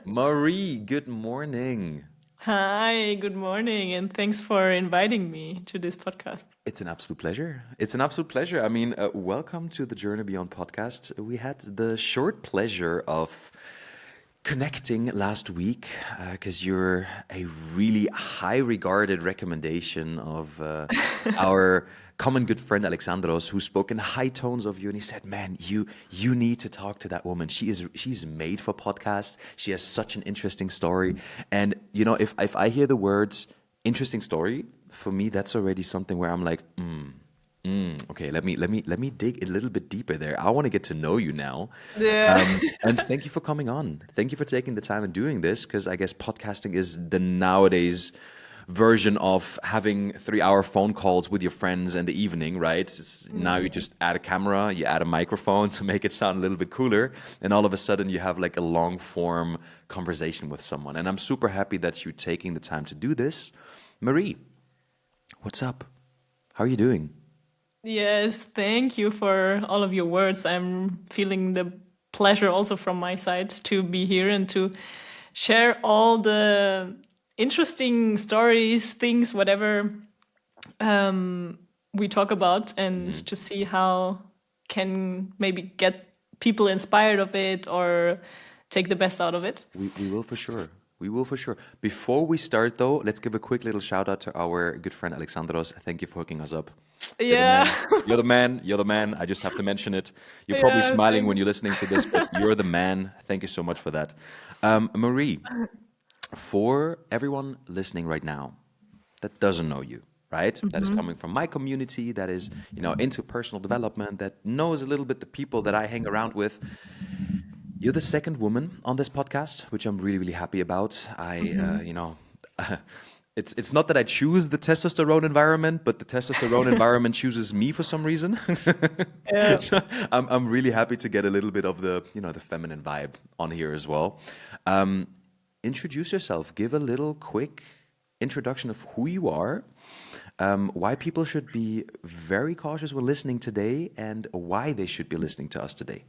Marie, good morning. Hi, good morning, and thanks for inviting me to this podcast. It's an absolute pleasure. It's an absolute pleasure. I mean, welcome to the Journey Beyond podcast. We had the short pleasure of connecting last week because you're a really high regarded recommendation of our common good friend Alexandros, who spoke in high tones of you, and he said, man, you need to talk to that woman. She's made for podcasts. She has such an interesting story. And you know, if I hear the words interesting story, for me that's already something where I'm like, okay, let me dig a little bit deeper there. I want to get to know you now. Yeah. And thank you for coming on. Thank you for taking the time and doing this, because I guess podcasting is the nowadays version of having 3-hour phone calls with your friends in the evening, right? Now you just add a camera, you add a microphone to make it sound a little bit cooler, and all of a sudden you have like a long form conversation with someone. And I'm super happy that you're taking the time to do this. Marie, what's up? How are you doing? Yes, thank you for all of your words. I'm feeling the pleasure also from my side to be here and to share all the interesting stories, things, whatever we talk about, and to see how can maybe get people inspired of it or take the best out of it. We will for sure. We will for sure. Before we start, though, let's give a quick little shout out to our good friend Alexandros. Thank you for hooking us up. You're the Yeah, man. You're the man. You're the man. I just have to mention it. You're probably yeah, smiling when thanks. you're listening to this, but you're the man. Thank you so much for that. Marie, for everyone listening right now that doesn't know you, right? That is coming from my community, that is, into personal development, that knows a little bit the people that I hang around with. You're the second woman on this podcast, which I'm really, really happy about. It's not that I choose the testosterone environment, but the testosterone environment chooses me for some reason. Yeah. So I'm really happy to get a little bit of the feminine vibe on here as well. Um, Introduce yourself. Give a little quick introduction of who you are, why people should be very cautious when listening today, and why they should be listening to us today.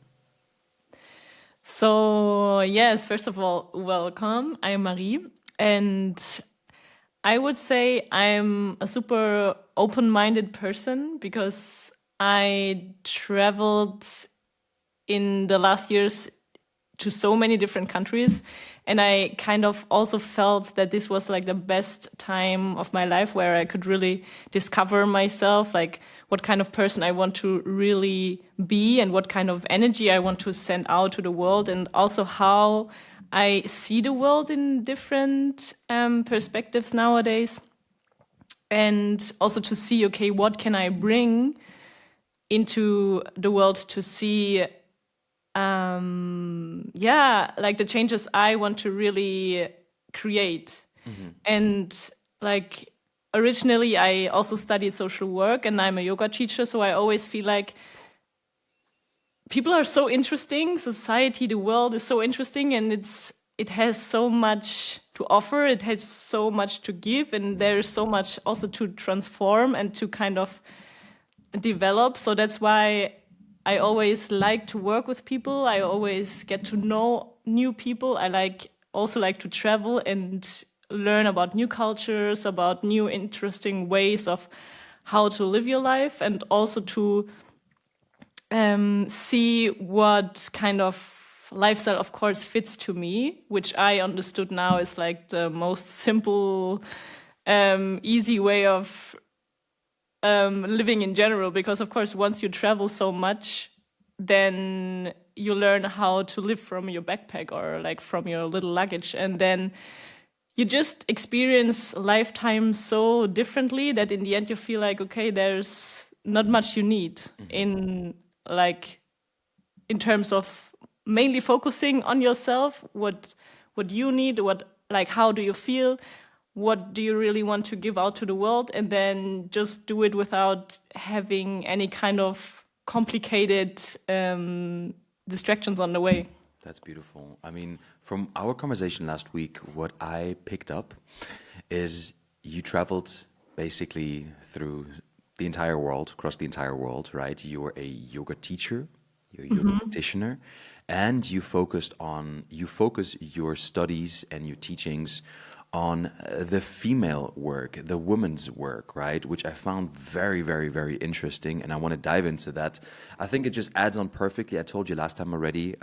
So, yes, first of all, welcome. I'm Marie. And I would say I'm a super open minded person because I traveled in the last years to so many different countries. And I kind of also felt that this was like the best time of my life where I could really discover myself, like what kind of person I want to really be and what kind of energy I want to send out to the world, and also how I see the world in different perspectives nowadays. And also to see, okay, what can I bring into the world to see yeah, like the changes I want to really create. And like originally I also studied social work and I'm a yoga teacher, so I always feel like people are so interesting, society, the world is so interesting, and it has so much to offer, it has so much to give, and there's so much also to transform and to kind of develop. So that's why I always like to work with people. I always get to know new people. I like to travel and learn about new cultures, about new interesting ways of how to live your life, and also to see what kind of lifestyle, of course, fits to me, which I understood now is like the most simple, easy way of living in general, because of course once you travel so much, then you learn how to live from your backpack or like from your little luggage, and then you just experience lifetime so differently that in the end you feel like, okay, there's not much you need in like in terms of mainly focusing on yourself, what you need, what like how do you feel, what do you really want to give out to the world, and then just do it without having any kind of complicated distractions on the way. That's beautiful. I mean, from our conversation last week, what I picked up is you traveled basically through the entire world, across the entire world, right? You were a yoga teacher. you're a yoga practitioner, and you focus your studies and your teachings on the female work, the woman's work, right? Which I found very, very, very interesting, and I want to dive into that. I think it just adds on perfectly. I told you last time already.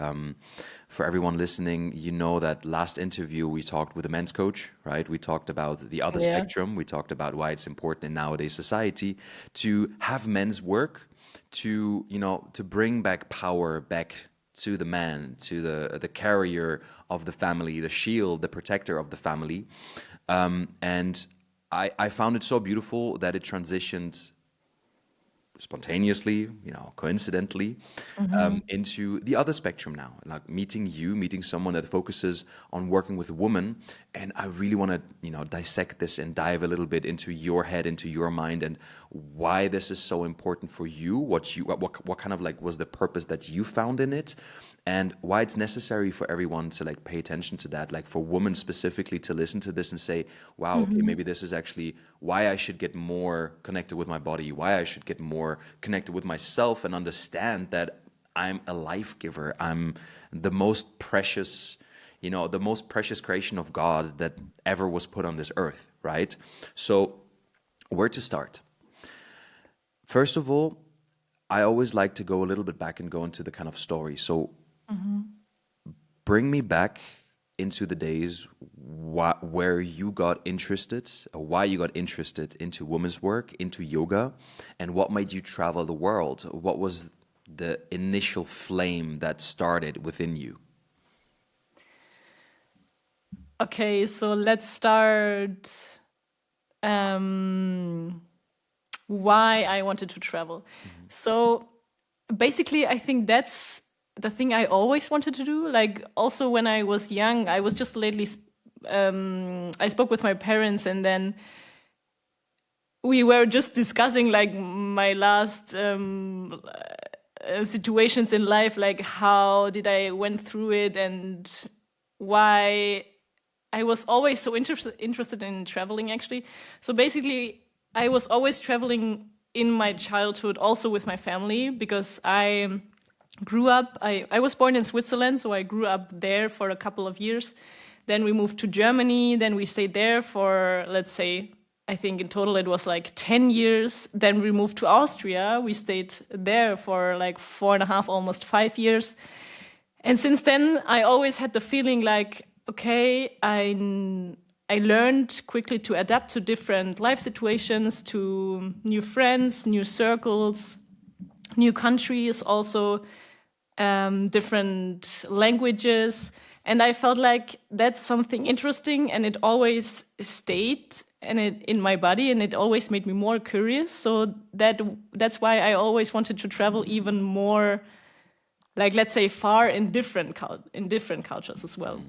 For everyone listening, you know that last interview we talked with a men's coach, right? We talked about the other Yeah. spectrum. We talked about why it's important in nowadays society to have men's work, to to bring back power back to the man, to the carrier of the family, the shield, the protector of the family. And I found it so beautiful that it transitioned spontaneously, coincidentally, into the other spectrum now. Like meeting someone that focuses on working with a woman, and I really want to, dissect this and dive a little bit into your head, into your mind, and why this is so important for you. What kind of like was the purpose that you found in it, and why it's necessary for everyone to like pay attention to that, like for women specifically to listen to this and say, wow, okay, maybe this is actually why I should get more connected with my body, why I should get more connected with myself, and understand that I'm a life giver. I'm the most precious, the most precious creation of God that ever was put on this earth, right? So where to start? First of all, I always like to go a little bit back and go into the kind of story. So bring me back into the days where you got interested, or why you got interested into women's work, into yoga, and what made you travel the world. What was the initial flame that started within you? Okay, so let's start um, why I wanted to travel. So basically, I think that's the thing I always wanted to do. Like, also when I was young, I was just lately, I spoke with my parents, and then we were just discussing like my last situations in life, like how did I went through it, and why I was always so interested in traveling actually. So basically, I was always traveling in my childhood, also with my family, because I grew up. I was born in Switzerland, so I grew up there for a couple of years. Then we moved to Germany. Then we stayed there for, let's say, I think in total it was like 10 years. Then we moved to Austria. We stayed there for like 4.5, almost 5 years. And since then, I always had the feeling like, okay, I learned quickly to adapt to different life situations, to new friends, new circles, new countries, also different languages. And I felt like that's something interesting, and it always stayed and it in my body, and it always made me more curious. So that's why I always wanted to travel even more, like let's say far in different cultures as well.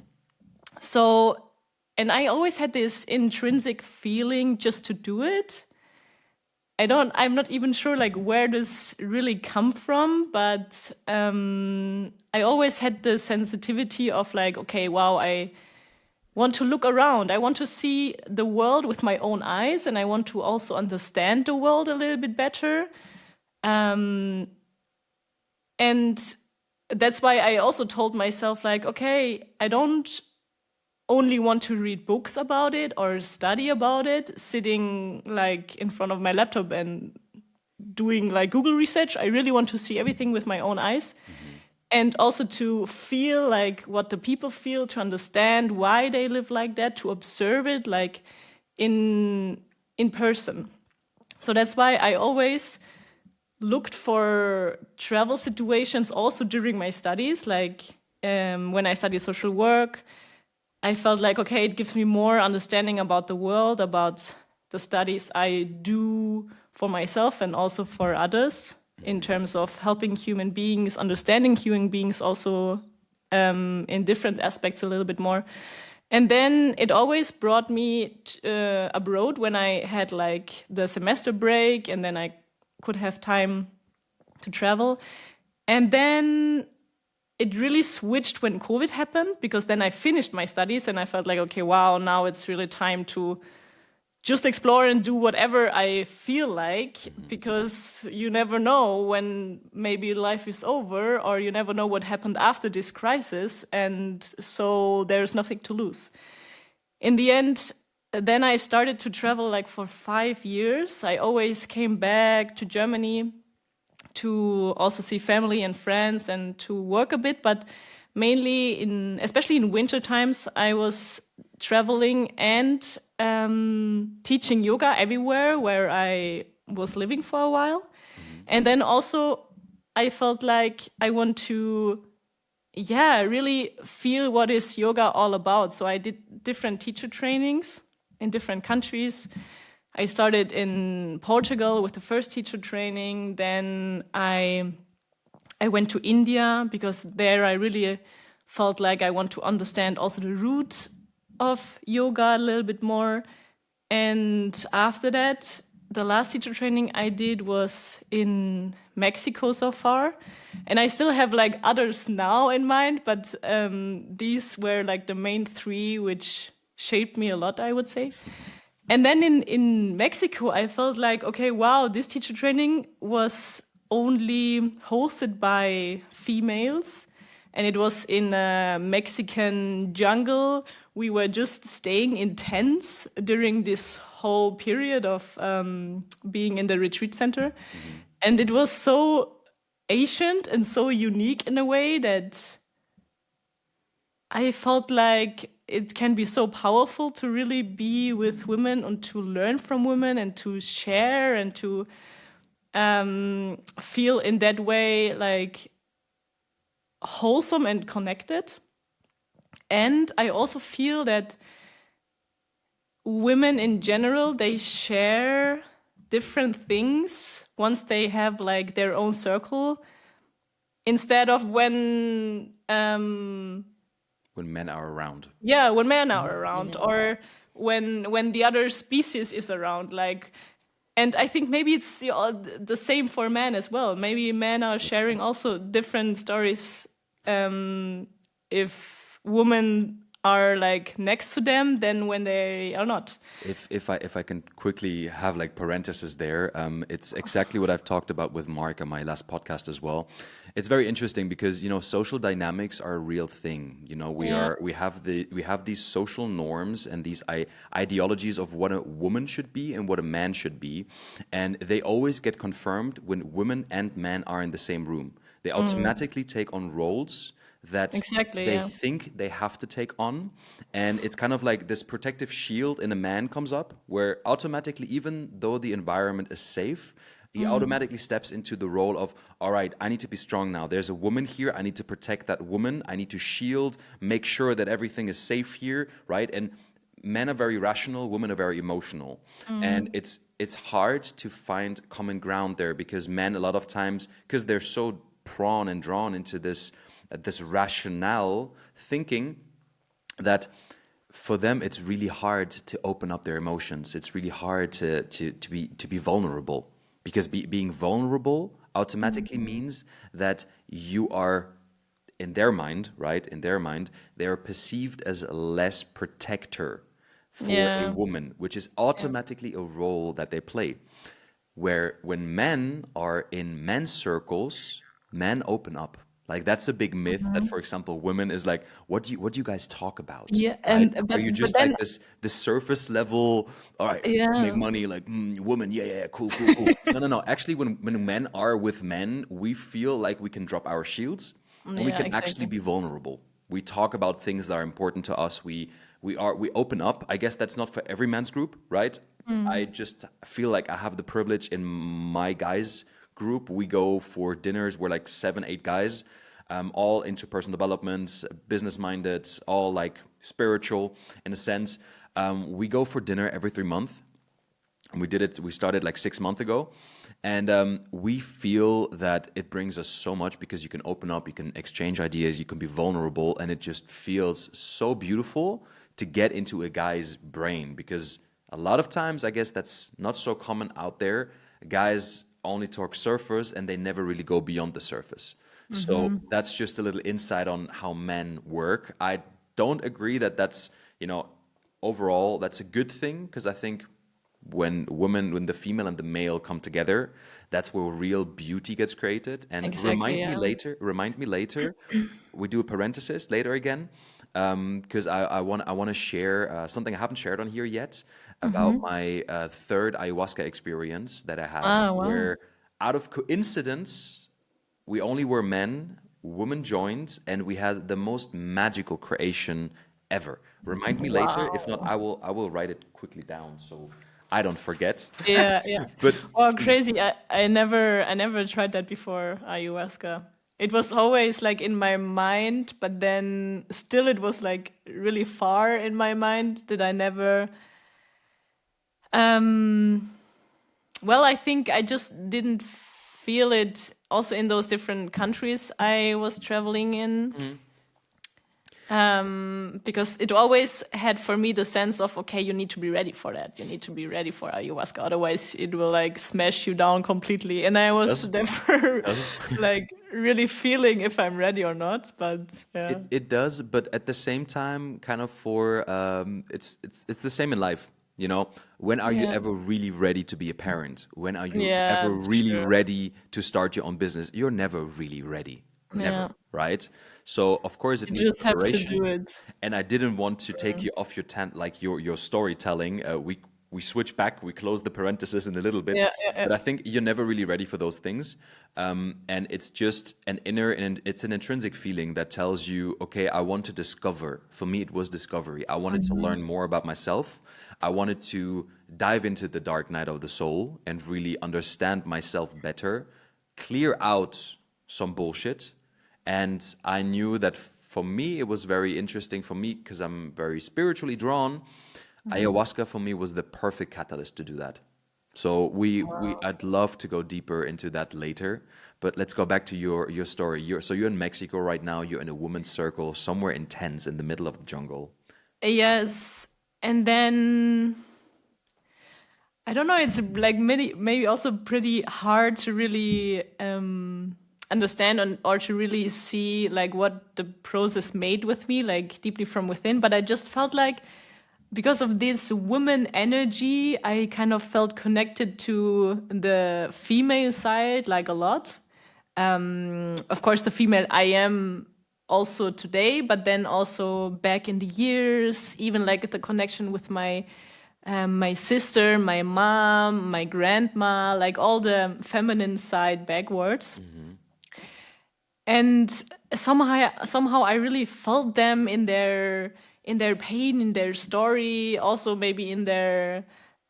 So, and I always had this intrinsic feeling just to do it. I'm not even sure like where this really come from, but I always had the sensitivity of like, okay, wow, I want to look around. I want to see the world with my own eyes, and I want to also understand the world a little bit better. Um, and that's why I also told myself like, okay, I don't only want to read books about it or study about it, sitting like in front of my laptop and doing like Google research. I really want to see everything with my own eyes, and also to feel like what the people feel, to understand why they live like that, to observe it like in person. So that's why I always looked for travel situations also during my studies. Like when I studied social work, I felt like, okay, it gives me more understanding about the world, about the studies I do for myself and also for others, in terms of helping human beings, understanding human beings also in different aspects a little bit more. And then it always brought me abroad when I had like the semester break, and then I could have time to travel. And then it really switched when COVID happened, because then I finished my studies and I felt like, okay, wow, now it's really time to just explore and do whatever I feel like, Hmm. because you never know when maybe life is over, or you never know what happened after this crisis, and so there's nothing to lose. In the end, then I started to travel like for 5 years. I always came back to Germany to also see family and friends and to work a bit, but mainly especially in winter times, I was traveling and teaching yoga everywhere where I was living for a while. Hmm. And then also I felt like I want to, yeah, really feel what is yoga all about. So I did different teacher trainings in different countries. I started in Portugal with the first teacher training. Then I went to India because there I really felt like I want to understand also the root of yoga a little bit more. And after that, the last teacher training I did was in Mexico so far. And I still have like others now in mind, but these were like the main three which shaped me a lot, I would say. And then in Mexico, I felt like, okay, wow, this teacher training was only hosted by females. And it was in a Mexican jungle. We were just staying in tents during this whole period of being in the retreat center. Hmm. And it was so ancient and so unique in a way that I felt like it can be so powerful to really be with women and to learn from women and to share and to feel in that way like wholesome and connected. And I also feel that women in general, they share different things once they have like their own circle, instead of When men are around. when men are around, Hmm. or when the other species is around, like. And I think maybe it's the same for men as well. Maybe men are sharing also different stories if women are like next to them than when they are not. If I can quickly have like parenthesis there, it's exactly what I've talked about with Mark on my last podcast as well. It's very interesting because social dynamics are a real thing. Yeah. We have these social norms and these ideologies of what a woman should be and what a man should be, and they always get confirmed when women and men are in the same room. They automatically take on roles that Exactly. they Yeah. think they have to take on. And it's kind of like this protective shield in a man comes up, where automatically, even though the environment is safe, he automatically steps into the role of, all right, I need to be strong now. There's a woman here. I need to protect that woman. I need to shield, make sure that everything is safe here, right? And men are very rational, women are very emotional. And it's hard to find common ground there, because men, a lot of times, because they're so prone and drawn into this rationale thinking, that for them it's really hard to open up their emotions. It's really hard to be vulnerable, because being vulnerable automatically means that you are, in their mind, right? In their mind, they are perceived as less protector for a Yeah. woman, which is Yeah. automatically a role that they play. Where when men are in men's circles, men open up. Like, that's a big myth that, for example, women is like, what do you guys talk about, Yeah. right? And Are but you but just like then this surface level? All right, make yeah. money, like, woman, yeah, yeah, yeah, cool, cool, cool. No, no, no. Actually, when men are with men, we feel like we can drop our shields and we Yeah. can actually Exactly. be vulnerable. We talk about things that are important to us. We open up. I guess that's not for every man's group, right? I just feel like I have the privilege in my guys group. We go for dinners. We're like 7, 8 guys, all into personal development, business minded, all like spiritual in a sense. We go for dinner every 3 months. And we started like 6 months ago. And we feel that it brings us so much, because you can open up, you can exchange ideas, you can be vulnerable, and it just feels so beautiful to get into a guy's brain. Because a lot of times, I guess that's not so common out there. Guys only talk surface and they never really go beyond the surface. So that's just a little insight on how men work. I don't agree that that's, overall, that's a good thing, because I think when the female and the male come together, that's where real beauty gets created. And Exactly. Yeah. remind me later, we do a parenthesis later again, because I want to share something I haven't shared on here yet about my third ayahuasca experience that I had, Ah, wow. where out of coincidence we only were men, women joined, and we had the most magical creation ever. Remind me later. If not, Wow. I will write it quickly down so I don't forget. Yeah, yeah. But Oh, crazy. I never tried that before, ayahuasca. It was always like in my mind, but then still it was like really far in my mind that I never um well, I think I just didn't feel it also in those different countries I was traveling in. Because it always had for me the sense of, okay, you need to be ready for that. You need to be ready for ayahuasca, otherwise it will like smash you down completely. And I was does never does like really feeling if I'm ready or not. But yeah, it does, but at the same time, kind of for it's the same in life. You know, when are you yeah, ever really ready to be a parent? When are you yeah, ever really true. ready to start your own business? You're never really ready. Yeah, Never, right? So of course it you needs just have to do preparation. it. And I didn't want to take you off your tent, like your storytelling. We switch back, we close the parenthesis in a little bit, Yeah, yeah, yeah. but I think you're never really ready for those things, and it's just an inner and it's an intrinsic feeling that tells you, okay, I want to discover. For me, it was discovery. I wanted to learn more about myself. I wanted to dive into the dark night of the soul and really understand myself better, clear out some bullshit. And I knew that for me, it was very interesting for me because I'm very spiritually drawn. Ayahuasca for me was the perfect catalyst to do that. So I'd love to go deeper into that later, but let's go back to your story. You're in Mexico right now. You're in a woman's circle somewhere intense in the middle of the jungle. Yes, and then I don't know. It's like maybe also pretty hard to really understand or to really see like what the process made with me, like deeply from within. But I just felt like because of this woman energy, I kind of felt connected to the female side like a lot. Of course, the female I am also today, but then also back in the years, even like the connection with my sister, my mom, my grandma, like all the feminine side backwards. And somehow I really felt them in their pain, in their story, also maybe in their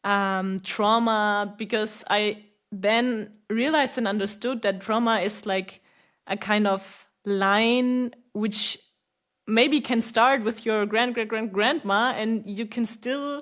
trauma, because I then realized and understood that trauma is like a kind of line which maybe can start with your grandma, and you can still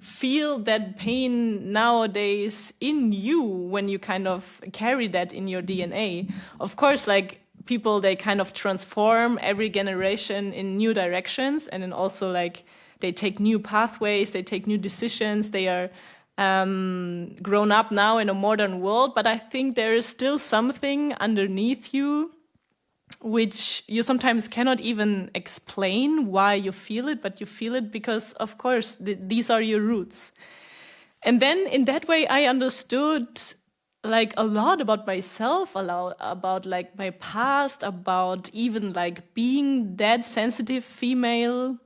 feel that pain nowadays in you when you kind of carry that in your DNA. Of course, like people, they kind of transform every generation in new directions, and then also like they take new pathways, they take new decisions, they are grown up now in a modern world. But I think there is still something underneath you which you sometimes cannot even explain why you feel it, but you feel it because, of course, these are your roots. And then in that way, I understood like a lot about myself, a lot about like my past, about even like being that sensitive female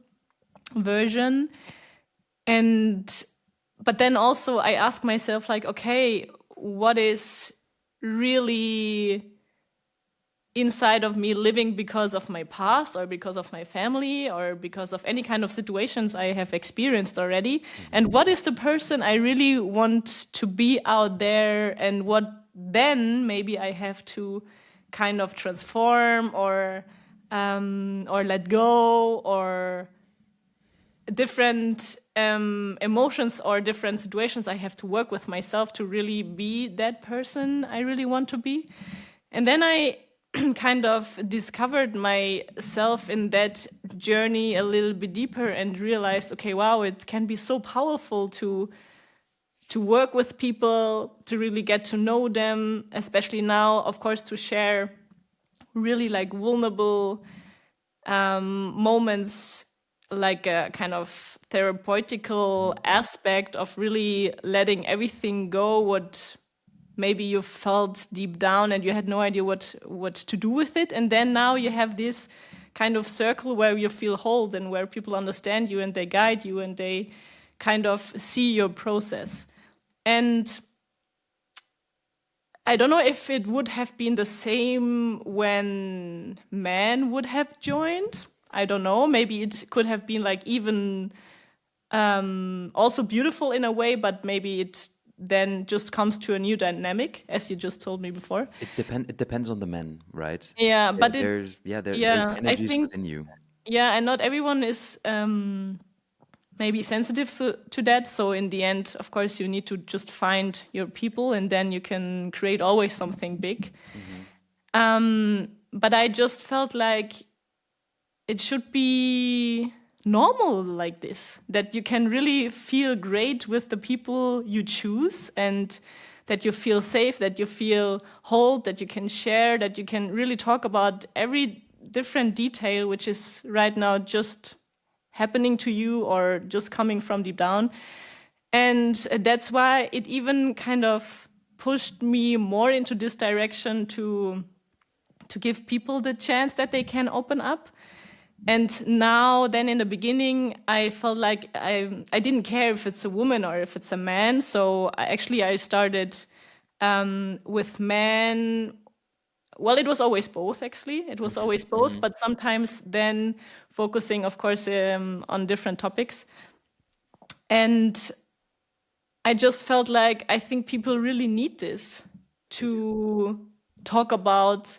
version. And but then also I ask myself like, okay, what is really inside of me living because of my past or because of my family or because of any kind of situations I have experienced already? And what is the person I really want to be out there, and what then maybe I have to kind of transform or let go, or different emotions or different situations I have to work with myself to really be that person I really want to be. And then I kind of discovered myself in that journey a little bit deeper and realized, okay, wow, it can be so powerful to work with people, to really get to know them, especially now, of course, to share really like vulnerable moments like a kind of therapeutical aspect of really letting everything go, what maybe you felt deep down and you had no idea what to do with it, and then now you have this kind of circle where you feel whole and where people understand you and they guide you and they kind of see your process. And I don't know if it would have been the same when men would have joined. I don't know. Maybe it could have been like even also beautiful in a way, but maybe it then just comes to a new dynamic, as you just told me before. It depends on the men, right? Yeah, but There's I energies think, within you. yeah, and not everyone is maybe sensitive to that. So in the end, of course, you need to just find your people, and then you can create always something big. Hmm. But I just felt like it should be normal like this, that you can really feel great with the people you choose, and that you feel safe, that you feel whole, that you can share, that you can really talk about every different detail which is right now just happening to you or just coming from deep down. And that's why it even kind of pushed me more into this direction to give people the chance that they can open up. And now, then in the beginning, I felt like I didn't care if it's a woman or if it's a man. So I started with men. Well, it was always both, actually. It was Hmm. always both, Hmm. but sometimes then focusing, of course, on different topics. And I just felt like I think people really need this They do. to talk about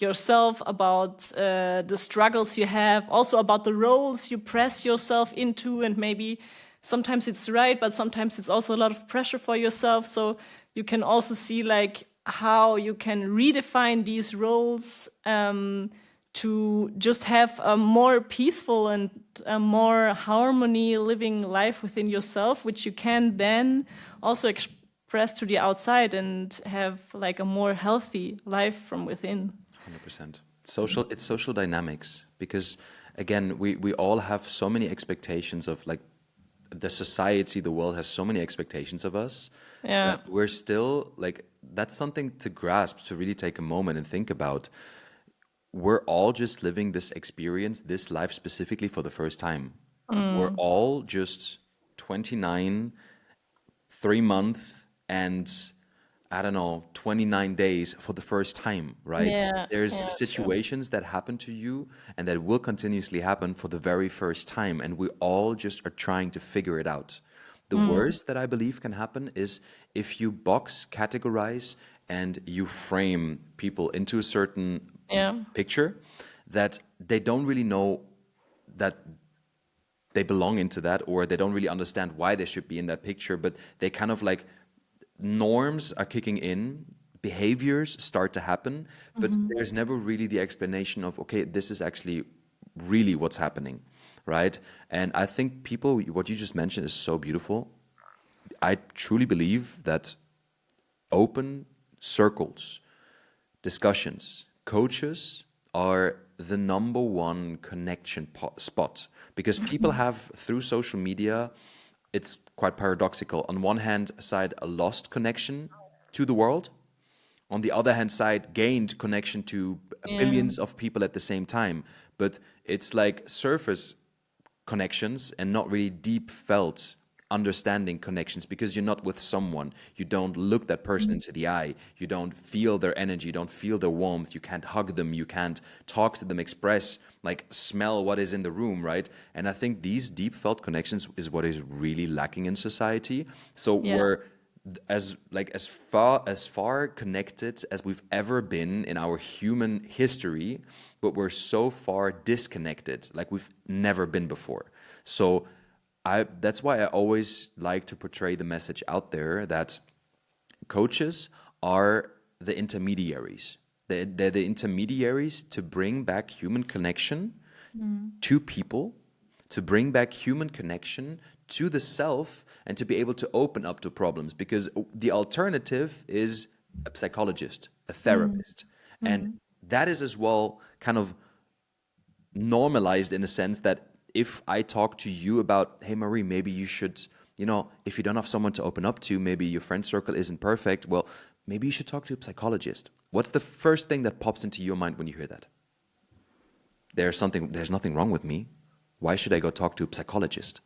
yourself, about the struggles you have, also about the roles you press yourself into, and maybe sometimes it's right, but sometimes it's also a lot of pressure for yourself. So you can also see like how you can redefine these roles to just have a more peaceful and a more harmony living life within yourself, which you can then also express to the outside and have like a more healthy life from within. 100%. It's social dynamics because again, we all have so many expectations of like the society, the world has so many expectations of us Yeah. that we're still like that's something to grasp, to really take a moment and think about. We're all just living this experience, this life specifically for the first time. We're all just 29, 3 months, and I don't know, 29 days for the first time, right? Yeah. There's Yeah. Sure. situations that happen to you and that will continuously happen for the very first time. And we all just are trying to figure it out. The worst that I believe can happen is if you box, categorize, and you frame people into a certain Yeah. picture that they don't really know that they belong into that, or they don't really understand why they should be in that picture, but they kind of like norms are kicking in, behaviors start to happen, but there's never really the explanation of, okay, this is actually really what's happening, right? And I think people, what you just mentioned is so beautiful. I truly believe that open circles, discussions, coaches are the number one connection spot because people have through social media, it's quite paradoxical. On one hand side, a lost connection to the world. On the other hand side, gained connection to Yeah. billions of people at the same time. But it's like surface connections and not really deep felt understanding connections because you're not with someone. You don't look that person into the eye. You don't feel their energy. You don't feel their warmth. You can't hug them. You can't talk to them, express, like smell what is in the room, right? And I think these deep felt connections is what is really lacking in society. So Yeah. we're as far connected as we've ever been in our human history, but we're so far disconnected like we've never been before. So I that's why I always like to portray the message out there that coaches are the intermediaries. They're the intermediaries to bring back human connection to people, to bring back human connection to the self, and to be able to open up to problems. Because the alternative is a psychologist, a therapist. And that is as well kind of normalized in a sense that if I talk to you about, hey, Marie, maybe you should, if you don't have someone to open up to, maybe your friend circle isn't perfect, well, maybe you should talk to a psychologist. What's the first thing that pops into your mind when you hear that? There's nothing wrong with me. Why should I go talk to a psychologist?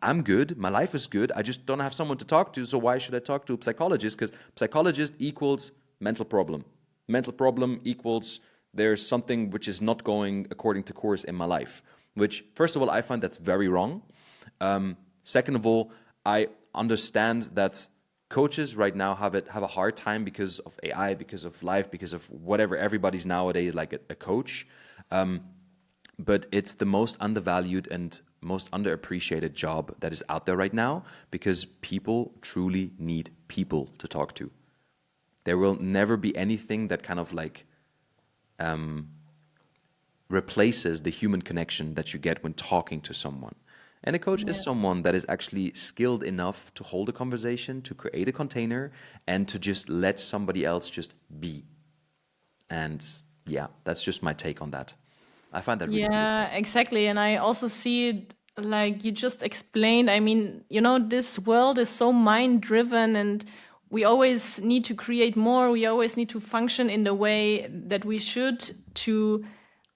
I'm good. My life is good. I just don't have someone to talk to. So why should I talk to a psychologist? Because psychologist equals mental problem. Mental problem equals there's something which is not going according to course in my life. Which, first of all, I find that's very wrong. Second of all, I understand that coaches right now have a hard time because of AI, because of life, because of whatever. Everybody's nowadays like a coach. But it's the most undervalued and most underappreciated job that is out there right now, because people truly need people to talk to. There will never be anything that kind of like replaces the human connection that you get when talking to someone. And a coach is someone that is actually skilled enough to hold a conversation, to create a container, and to just let somebody else just be. And yeah, that's just my take on that. I find that really beautiful. Yeah, exactly. And I also see it like you just explained. I mean, this world is so mind driven, and we always need to create more. We always need to function in the way that we should to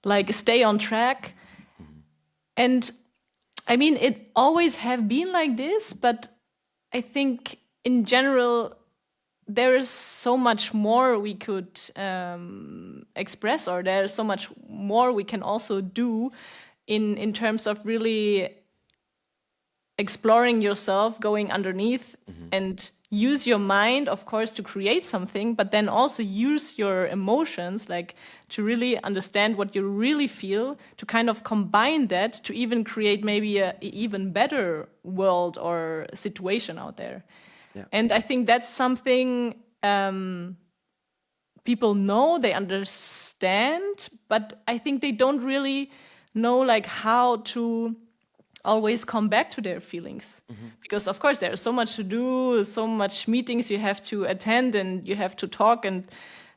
like stay on track. And I mean, it always have been like this, but I think in general, there is so much more we could express, or there's so much more we can also do in terms of really exploring yourself, going underneath, and use your mind, of course, to create something, but then also use your emotions, like to really understand what you really feel, to kind of combine that to even create maybe a even better world or situation out there. Yeah. And I think that's something people know, they understand, but I think they don't really know like how to always come back to their feelings. Because of course there's so much to do, so much meetings you have to attend, and you have to talk and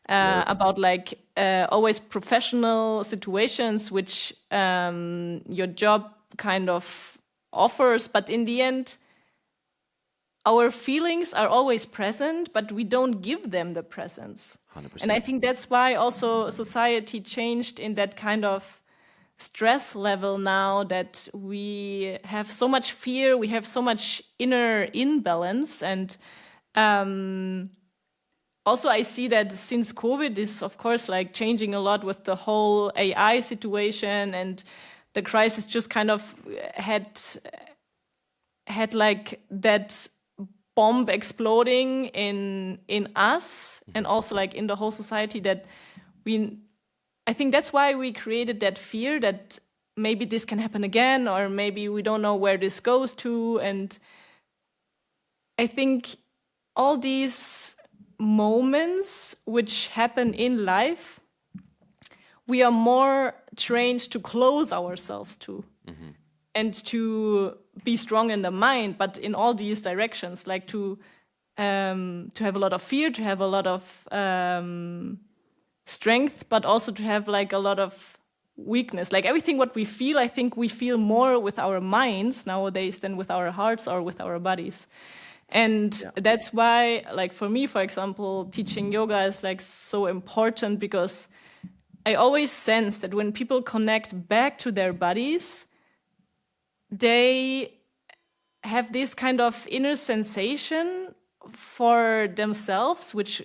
about like always professional situations which your job kind of offers, but in the end our feelings are always present, but we don't give them the presence. 100%. And I think that's why also society changed in that kind of stress level now, that we have so much fear, we have so much inner imbalance. And also I see that since COVID is of course like changing a lot with the whole AI situation, and the crisis just kind of had like that bomb exploding in us and also like in the whole society, that I think that's why we created that fear that maybe this can happen again, or maybe we don't know where this goes to. And I think all these moments which happen in life, we are more trained to close ourselves to, and to be strong in the mind, but in all these directions, like to have a lot of fear, to have a lot of strength, but also to have like a lot of weakness. Like everything what we feel, I think we feel more with our minds nowadays than with our hearts or with our bodies. And that's why, like for me, for example, teaching yoga is like so important, because I always sense that when people connect back to their bodies, they have this kind of inner sensation for themselves, which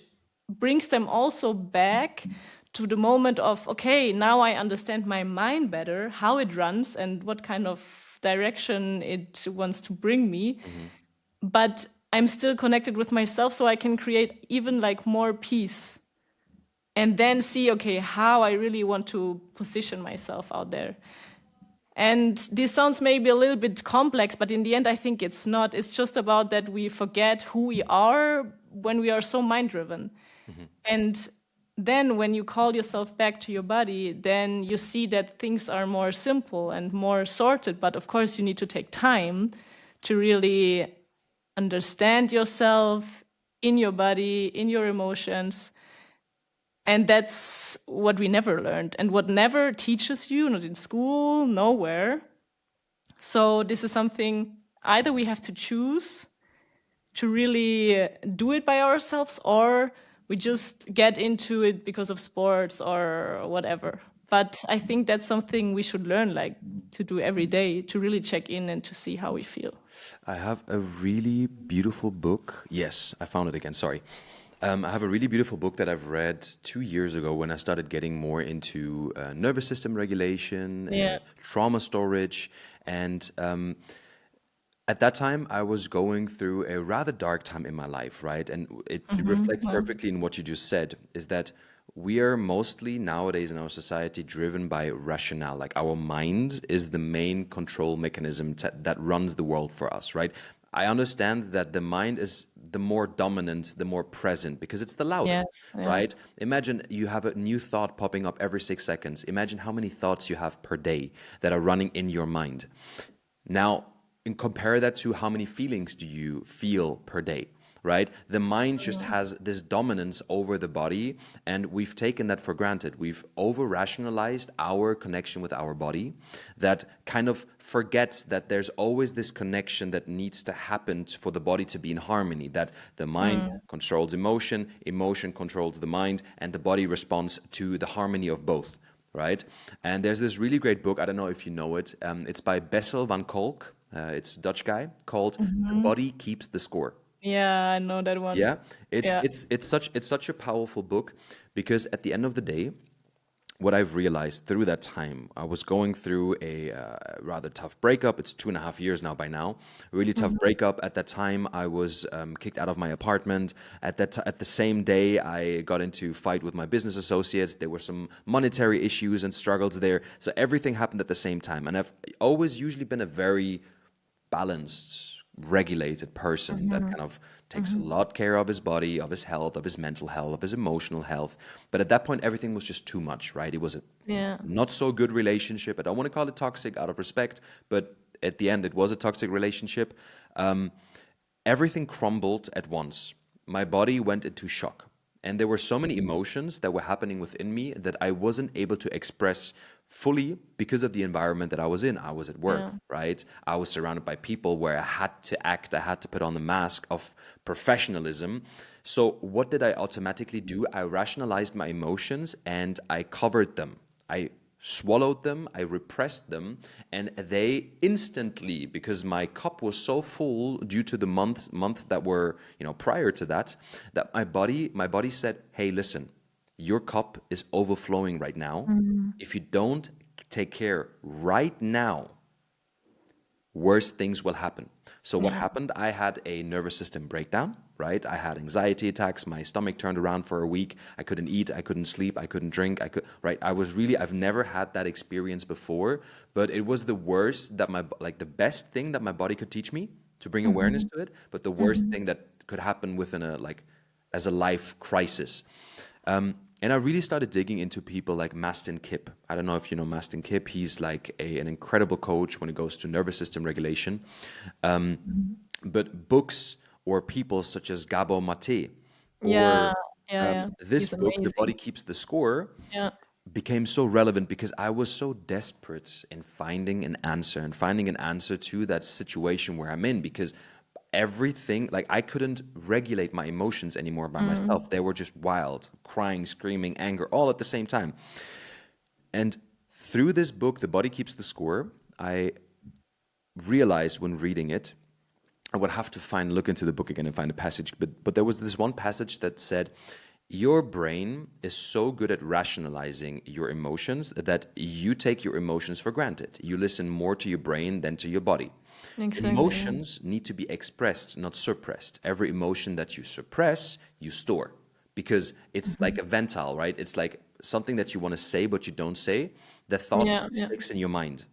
brings them also back to the moment of, okay, now I understand my mind better, how it runs and what kind of direction it wants to bring me. But I'm still connected with myself, so I can create even like more peace, and then see, okay, how I really want to position myself out there. And this sounds maybe a little bit complex, but in the end, I think it's not. It's just about that we forget who we are when we are so mind driven. And then when you call yourself back to your body, then you see that things are more simple and more sorted. But of course, you need to take time to really understand yourself in your body, in your emotions, And that's what we never learned and what never teaches you, not in school, nowhere. So this is something either we have to choose to really do it by ourselves, or we just get into it because of sports or whatever. But I think that's something we should learn, like to do every day, to really check in and to see how we feel. I have a really beautiful book. Yes, I found it again. Sorry. I have a really beautiful book that I've read 2 years ago when I started getting more into nervous system regulation Yeah. and trauma storage. And at that time, I was going through a rather dark time in my life, right? And it reflects Well, perfectly in what you just said, is that we are mostly nowadays in our society driven by rationale. Like our mind is the main control mechanism that runs the world for us, right? I understand that the mind is the more dominant, the more present, because it's the loudest, yes. Yeah. right? Imagine you have a new thought popping up every 6 seconds. Imagine how many thoughts you have per day that are running in your mind. Now, and compare that to how many feelings do you feel per day, right? The mind just has this dominance over the body, and we've taken that for granted. We've over rationalized our connection with our body that kind of forgets that there's always this connection that needs to happen for the body to be in harmony, that the mind controls emotion, emotion controls the mind, and the body responds to the harmony of both. Right, and there's this really great book. I don't know if you know it. It's by Bessel van Kolk. It's a Dutch guy called "The Body Keeps the Score." Yeah, I know that one. Yeah, it's Yeah. it's it's such it's such a powerful book because at the end of the day, what I've realized through that time, I was going through a rather tough breakup. It's 2.5 years now by now. Really tough breakup. At that time, I was kicked out of my apartment. At the same day, I got into a fight with my business associates. There were some monetary issues and struggles there. So everything happened at the same time. And I've always usually been a very balanced, regulated person that kind of takes a lot care of his body, of his health, of his mental health, of his emotional health. But at that point, everything was just too much, right? It was a Yeah. not so good relationship. I don't want to call it toxic out of respect, but at the end, it was a toxic relationship. Everything crumbled at once. My body went into shock. And there were so many emotions that were happening within me that I wasn't able to express fully because of the environment that I was in. I was at Yeah. work, right? I was surrounded by people where I had to act, I had to put on the mask of professionalism. So, what did I automatically do? I rationalized my emotions and I covered them. I swallowed them, I repressed them, and they instantly, because my cup was so full due to the months that were, prior to that, that my body said, "Hey, listen, your cup is overflowing right now. If you don't take care right now, worse things will happen." So what Yeah. happened? I had a nervous system breakdown, right? I had anxiety attacks. My stomach turned around for a week. I couldn't eat. I couldn't sleep. I couldn't drink. Right? I've never had that experience before, but it was the worst that the best thing that my body could teach me to bring awareness to it, but the worst thing that could happen within as a life crisis. And I really started digging into people like Mastin Kipp. I don't know if you know Mastin Kipp. He's like an incredible coach when it goes to nervous system regulation. But books or people such as Gabo Mate Yeah. or Yeah. Yeah. this He's book, The amazing. Body Keeps the Score, Yeah. became so relevant because I was so desperate in finding an answer and finding an answer to that situation where I'm in because everything, like I couldn't regulate my emotions anymore by myself. They were just wild, crying, screaming, anger, all at the same time. And through this book, The Body Keeps the Score, I realized when reading it, I would have to look into the book again and find a passage. But there was this one passage that said, your brain is so good at rationalizing your emotions that you take your emotions for granted. You listen more to your brain than to your body. Exactly. Yeah. Emotions need to be expressed, not suppressed. Every emotion that you suppress, you store because it's like a ventile, right? It's like something that you want to say but you don't say. The thought Yeah. Yeah. sticks in your mind.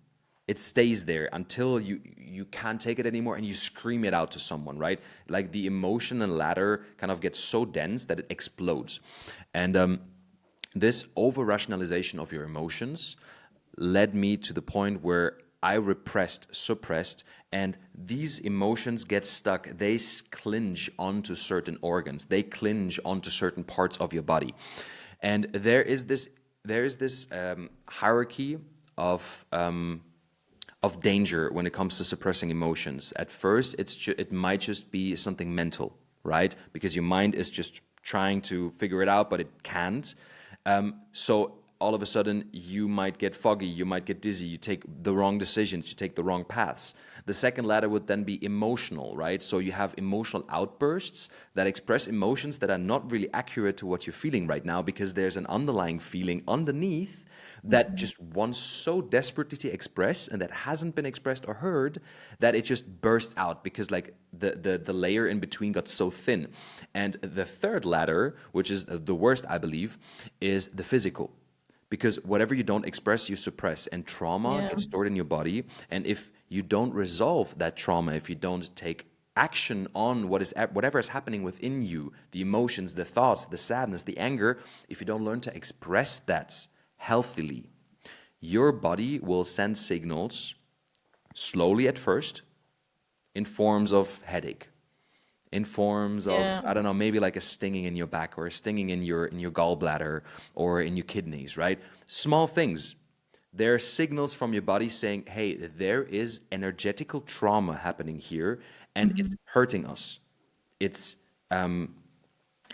It stays there until you can't take it anymore and you scream it out to someone, right? Like the emotion and ladder kind of gets so dense that it explodes. And this over rationalization of your emotions led me to the point where I repressed, suppressed, and these emotions get stuck. They clinch onto certain organs, they clinch onto certain parts of your body. And there is this hierarchy of danger when it comes to suppressing emotions. At first, it might just be something mental, right? Because your mind is just trying to figure it out, but it can't. So all of a sudden, you might get foggy, you might get dizzy, you take the wrong decisions, you take the wrong paths. The second ladder would then be emotional, right? So you have emotional outbursts that express emotions that are not really accurate to what you're feeling right now, because there's an underlying feeling underneath that just wants so desperately to express, and that hasn't been expressed or heard, that it just bursts out because like the layer in between got so thin. And the third ladder, which is the worst, I believe, is the physical. Because whatever you don't express, you suppress, and trauma Yeah. gets stored in your body. And if you don't resolve that trauma, if you don't take action on whatever is happening within you, the emotions, the thoughts, the sadness, the anger, if you don't learn to express that healthily, your body will send signals slowly at first in forms of headache, in forms of, Yeah. I don't know, maybe like a stinging in your back, or a stinging in your gallbladder, or in your kidneys, right? Small things. There are signals from your body saying, hey, there is energetical trauma happening here, and it's hurting us. It's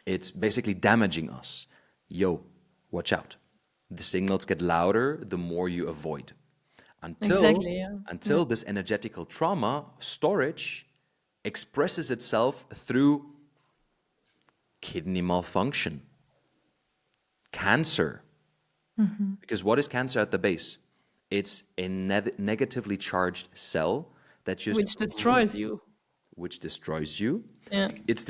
it's basically damaging us. Yo, watch out. The signals get louder the more you avoid. Until Exactly. Yeah. Yeah. until this energetical trauma storage expresses itself through kidney malfunction, cancer. Because what is cancer at the base? It's a negatively charged cell that just Which destroys you. which destroys you. Yeah. It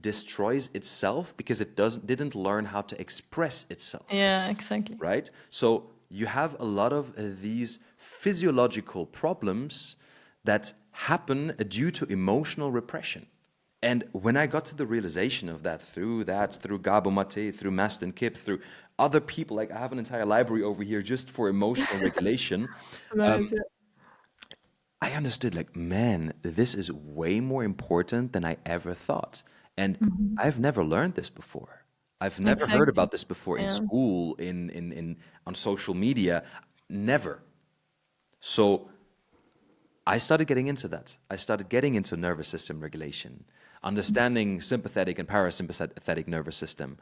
destroys itself because it didn't learn how to express itself, Yeah. Exactly. right? So you have a lot of these physiological problems that happen due to emotional repression. And when I got to the realization of that, through Gabo Mate, through Maston Kip, through other people, like I have an entire library over here just for emotional regulation, Nice. Yeah. I understood, like, man, this is way more important than I ever thought. And I've never learned this before. I've never heard Exactly. about this before in Yeah. school, in on social media. Never. So I started getting into that. I started getting into nervous system regulation, understanding sympathetic and parasympathetic nervous system,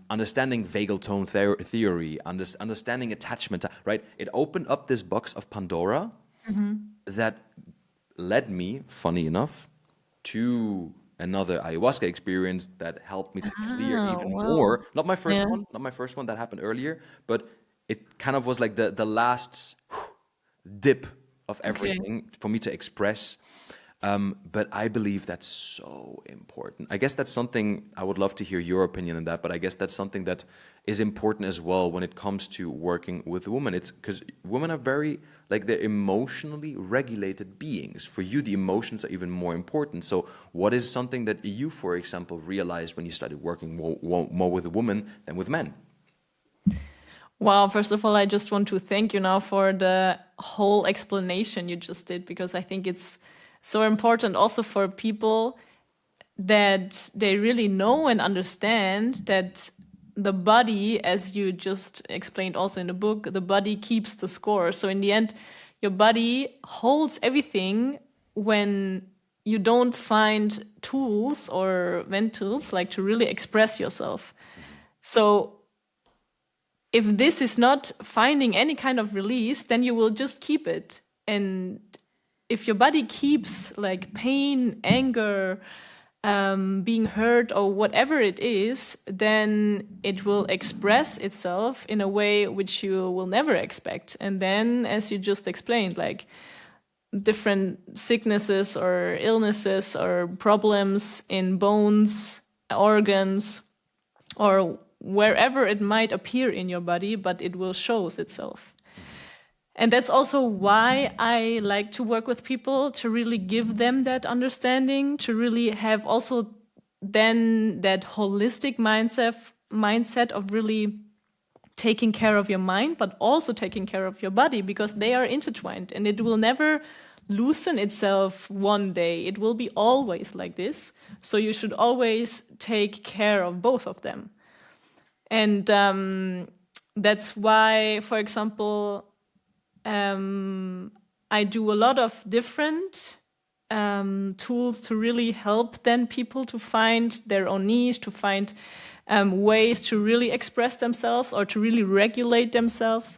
understanding vagal tone theory, understanding attachment, right? It opened up this box of Pandora that led me, funny enough, to another ayahuasca experience that helped me to clear Ah, even wow. more. Not my first Yeah. one, not my first one that happened earlier, but it kind of was like the last dip of Okay. everything for me to express. But I believe that's so important. I guess that's something I would love to hear your opinion on that. But I guess that's something that is important as well when it comes to working with women. It's because women are very, like, they're emotionally regulated beings. For you, the emotions are even more important. So, what is something that you, for example, realized when you started working more with women than with men? Wow, first of all, I just want to thank you now for the whole explanation you just did, because I think it's so important also for people that they really know and understand that the body, as you just explained also in the book, the body keeps the score. So in the end, your body holds everything when you don't find tools or ventils like to really express yourself. So if this is not finding any kind of release, then you will just keep it. And if your body keeps like pain, anger, being hurt, or whatever it is, then it will express itself in a way which you will never expect. And then, as you just explained, like different sicknesses or illnesses or problems in bones, organs, or wherever it might appear in your body, but it will shows itself. And that's also why I like to work with people, to really give them that understanding, to really have also then that holistic mindset of really taking care of your mind, but also taking care of your body, because they are intertwined and it will never loosen itself one day. It will be always like this. So you should always take care of both of them. And that's why, for example, I do a lot of different tools to really help then people to find their own niche, to find ways to really express themselves or to really regulate themselves.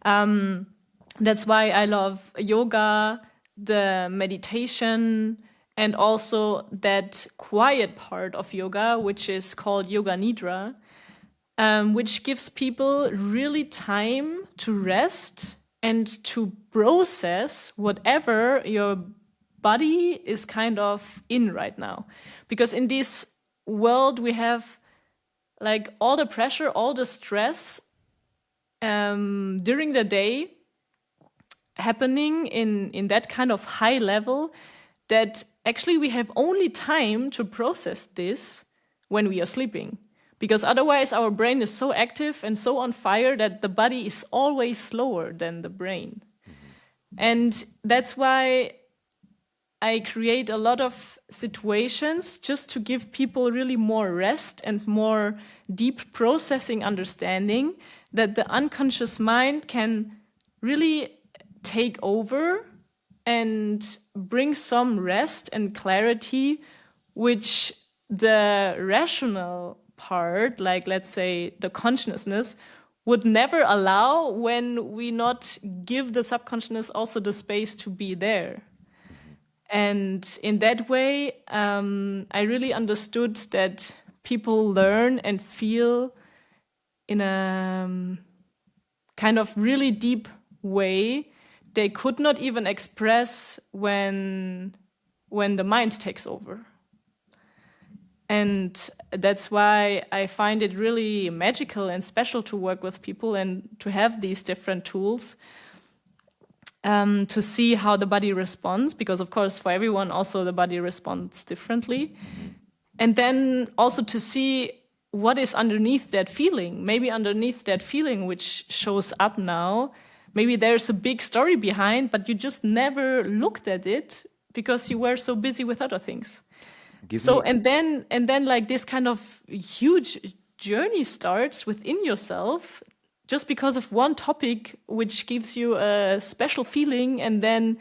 That's why I love yoga, the meditation, and also that quiet part of yoga, which is called yoga nidra, which gives people really time to rest and to process whatever your body is kind of in right now. Because in this world, we have like all the pressure, all the stress during the day happening in that kind of high level that actually we have only time to process this when we are sleeping. Because otherwise our brain is so active and so on fire that the body is always slower than the brain. And that's why I create a lot of situations just to give people really more rest and more deep processing understanding that the unconscious mind can really take over and bring some rest and clarity, which the rational part, like let's say the consciousness, would never allow when we not give the subconscious also the space to be there. And in that way, I really understood that people learn and feel in a kind of really deep way they could not even express when the mind takes over. And that's why I find it really magical and special to work with people and to have these different tools to see how the body responds, because of course for everyone also the body responds differently. And then also to see what is underneath that feeling. Maybe underneath that feeling which shows up now, maybe there's a big story behind, but you just never looked at it because you were so busy with other things. Give So me and then like this kind of huge journey starts within yourself just because of one topic which gives you a special feeling, and then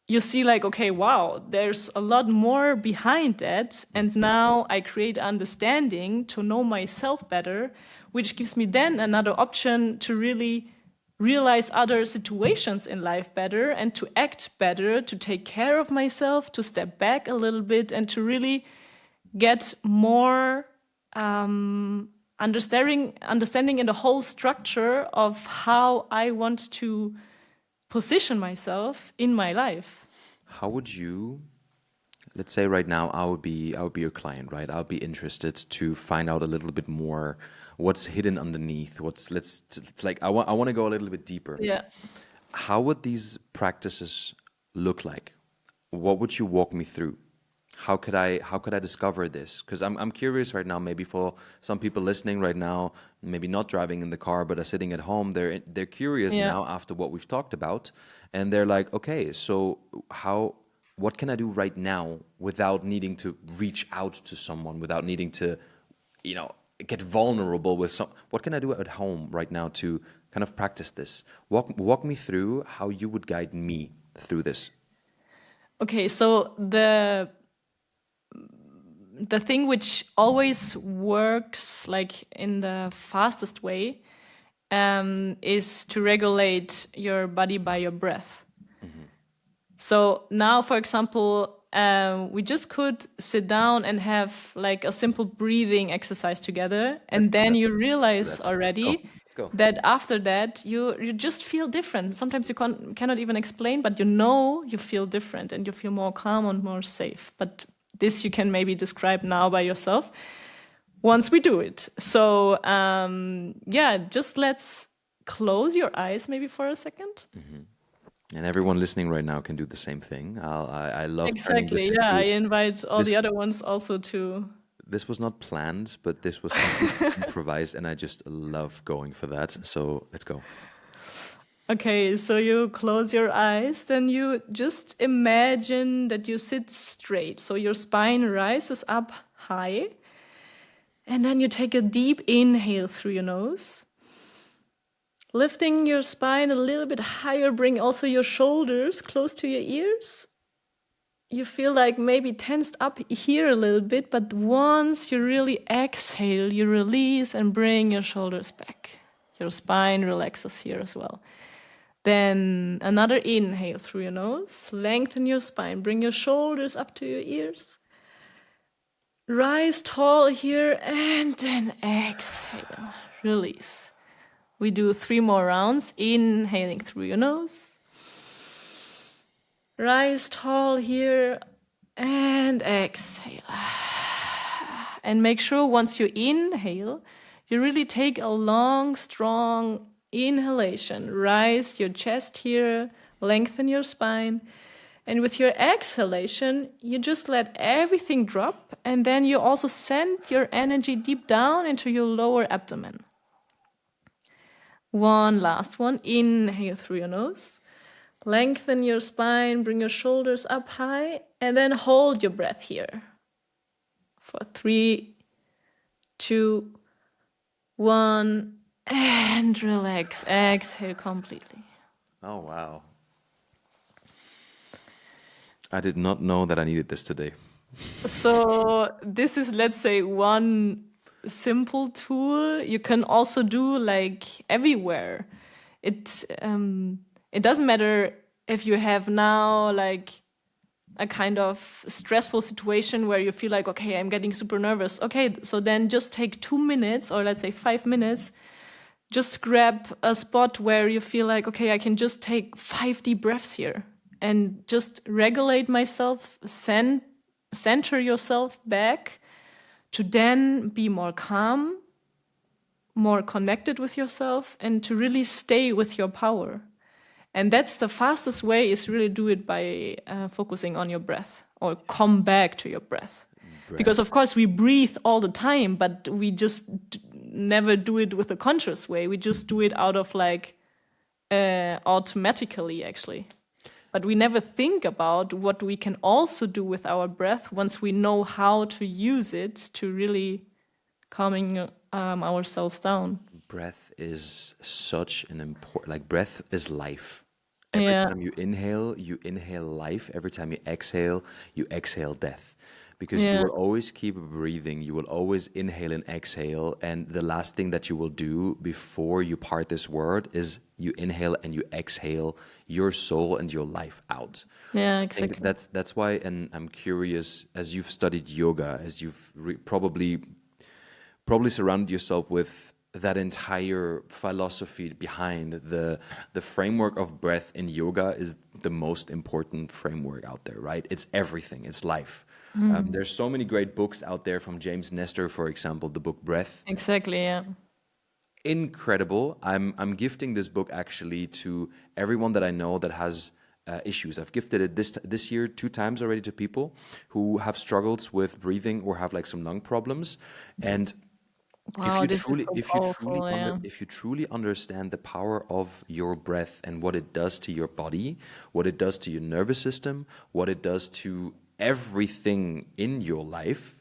you see like, okay, wow, there's a lot more behind that, and now I create understanding to know myself better, which gives me then another option to really realize other situations in life better and to act better, to take care of myself, to step back a little bit and to really get more understanding in the whole structure of how I want to position myself in my life. how would you, let's say right now I would be your client, right? I'll be interested to find out a little bit more what's hidden underneath. It's like I want to go a little bit deeper. Yeah. How would these practices look like? What would you walk me through? How could I discover this? Because I'm curious right now. Maybe for some people listening right now, maybe not driving in the car, but are sitting at home. They're curious Yeah. now after what we've talked about, and they're like, okay, so what can I do right now without needing to reach out to someone, without needing to, you know, get vulnerable with some. What can I do at home right now to kind of practice this? Walk me through how you would guide me through this. Okay, so the thing which always works like in the fastest way is to regulate your body by your breath. So now, for example, we just could sit down and have like a simple breathing exercise together, Let's and do then that. you Do realize that. Go. already Let's go. that after that you just feel different. Sometimes you cannot even explain, but you know you feel different and you feel more calm and more safe. But this you can maybe describe now by yourself once we do it. So yeah, just let's close your eyes maybe for a second. And everyone listening right now can do the same thing. I love turning this Exactly. Yeah, I into invite all this. the other ones also to. This was not planned, but this was completely improvised, and I just love going for that. So let's go. Okay, so you close your eyes, then you just imagine that you sit straight. So your spine rises up high, And then you take a deep inhale through your nose. Lifting your spine a little bit higher, bring also your shoulders close to your ears. You feel like maybe tensed up here a little bit, but once you really exhale, you release and bring your shoulders back. Your spine relaxes here as well. Then another inhale through your nose, lengthen your spine, bring your shoulders up to your ears. Rise tall here, and then exhale, release. We do 3 more rounds, inhaling through your nose. Rise tall here, and exhale. And make sure once you inhale, you really take a long, strong inhalation. Rise your chest here, lengthen your spine. And with your exhalation, you just let everything drop, and then you also send your energy deep down into your lower abdomen. One last one. Inhale through your nose. Lengthen your spine, bring your shoulders up high, and then hold your breath here for 3, 2, 1, and relax. Exhale completely. Oh, wow. I did not know that I needed this today. So this is, let's say, one simple tool you can also do like everywhere. It doesn't matter if you have now like a kind of stressful situation where you feel like, okay, I'm getting super nervous. Okay, so then just take 2 minutes or let's say 5 minutes. Just grab a spot where you feel like, okay, I can just take 5 deep breaths here and just regulate myself, center yourself back to then be more calm, more connected with yourself, and to really stay with your power. And that's the fastest way is really do it by focusing on your breath or come back to your breath. Because of course we breathe all the time, but we just never do it with a conscious way. We just do it out of like automatically actually. But we never think about what we can also do with our breath once we know how to use it to really calming ourselves down. Breath is such an important, like breath is life. Every Yeah, time you inhale life. Every time you exhale death. Because you yeah, will always keep breathing, you will always inhale and exhale. And the last thing that you will do before you part this world is you inhale and you exhale your soul and your life out. yeah, I think exactly. that's why, and I'm curious, as you've studied yoga, as you've probably surrounded yourself with that entire philosophy behind the framework of breath in yoga is the most important framework out there, right? It's everything. It's life. There's so many great books out there from James Nestor, for example, the book Breath. Exactly, yeah. Incredible. I'm gifting this book actually to everyone that I know that has issues. I've gifted it this year 2 times already to people who have struggles with breathing or have like some lung problems. And Wow, this is so powerful, yeah. if you truly understand the power of your breath and what it does to your body, what it does to your nervous system, what it does to everything in your life,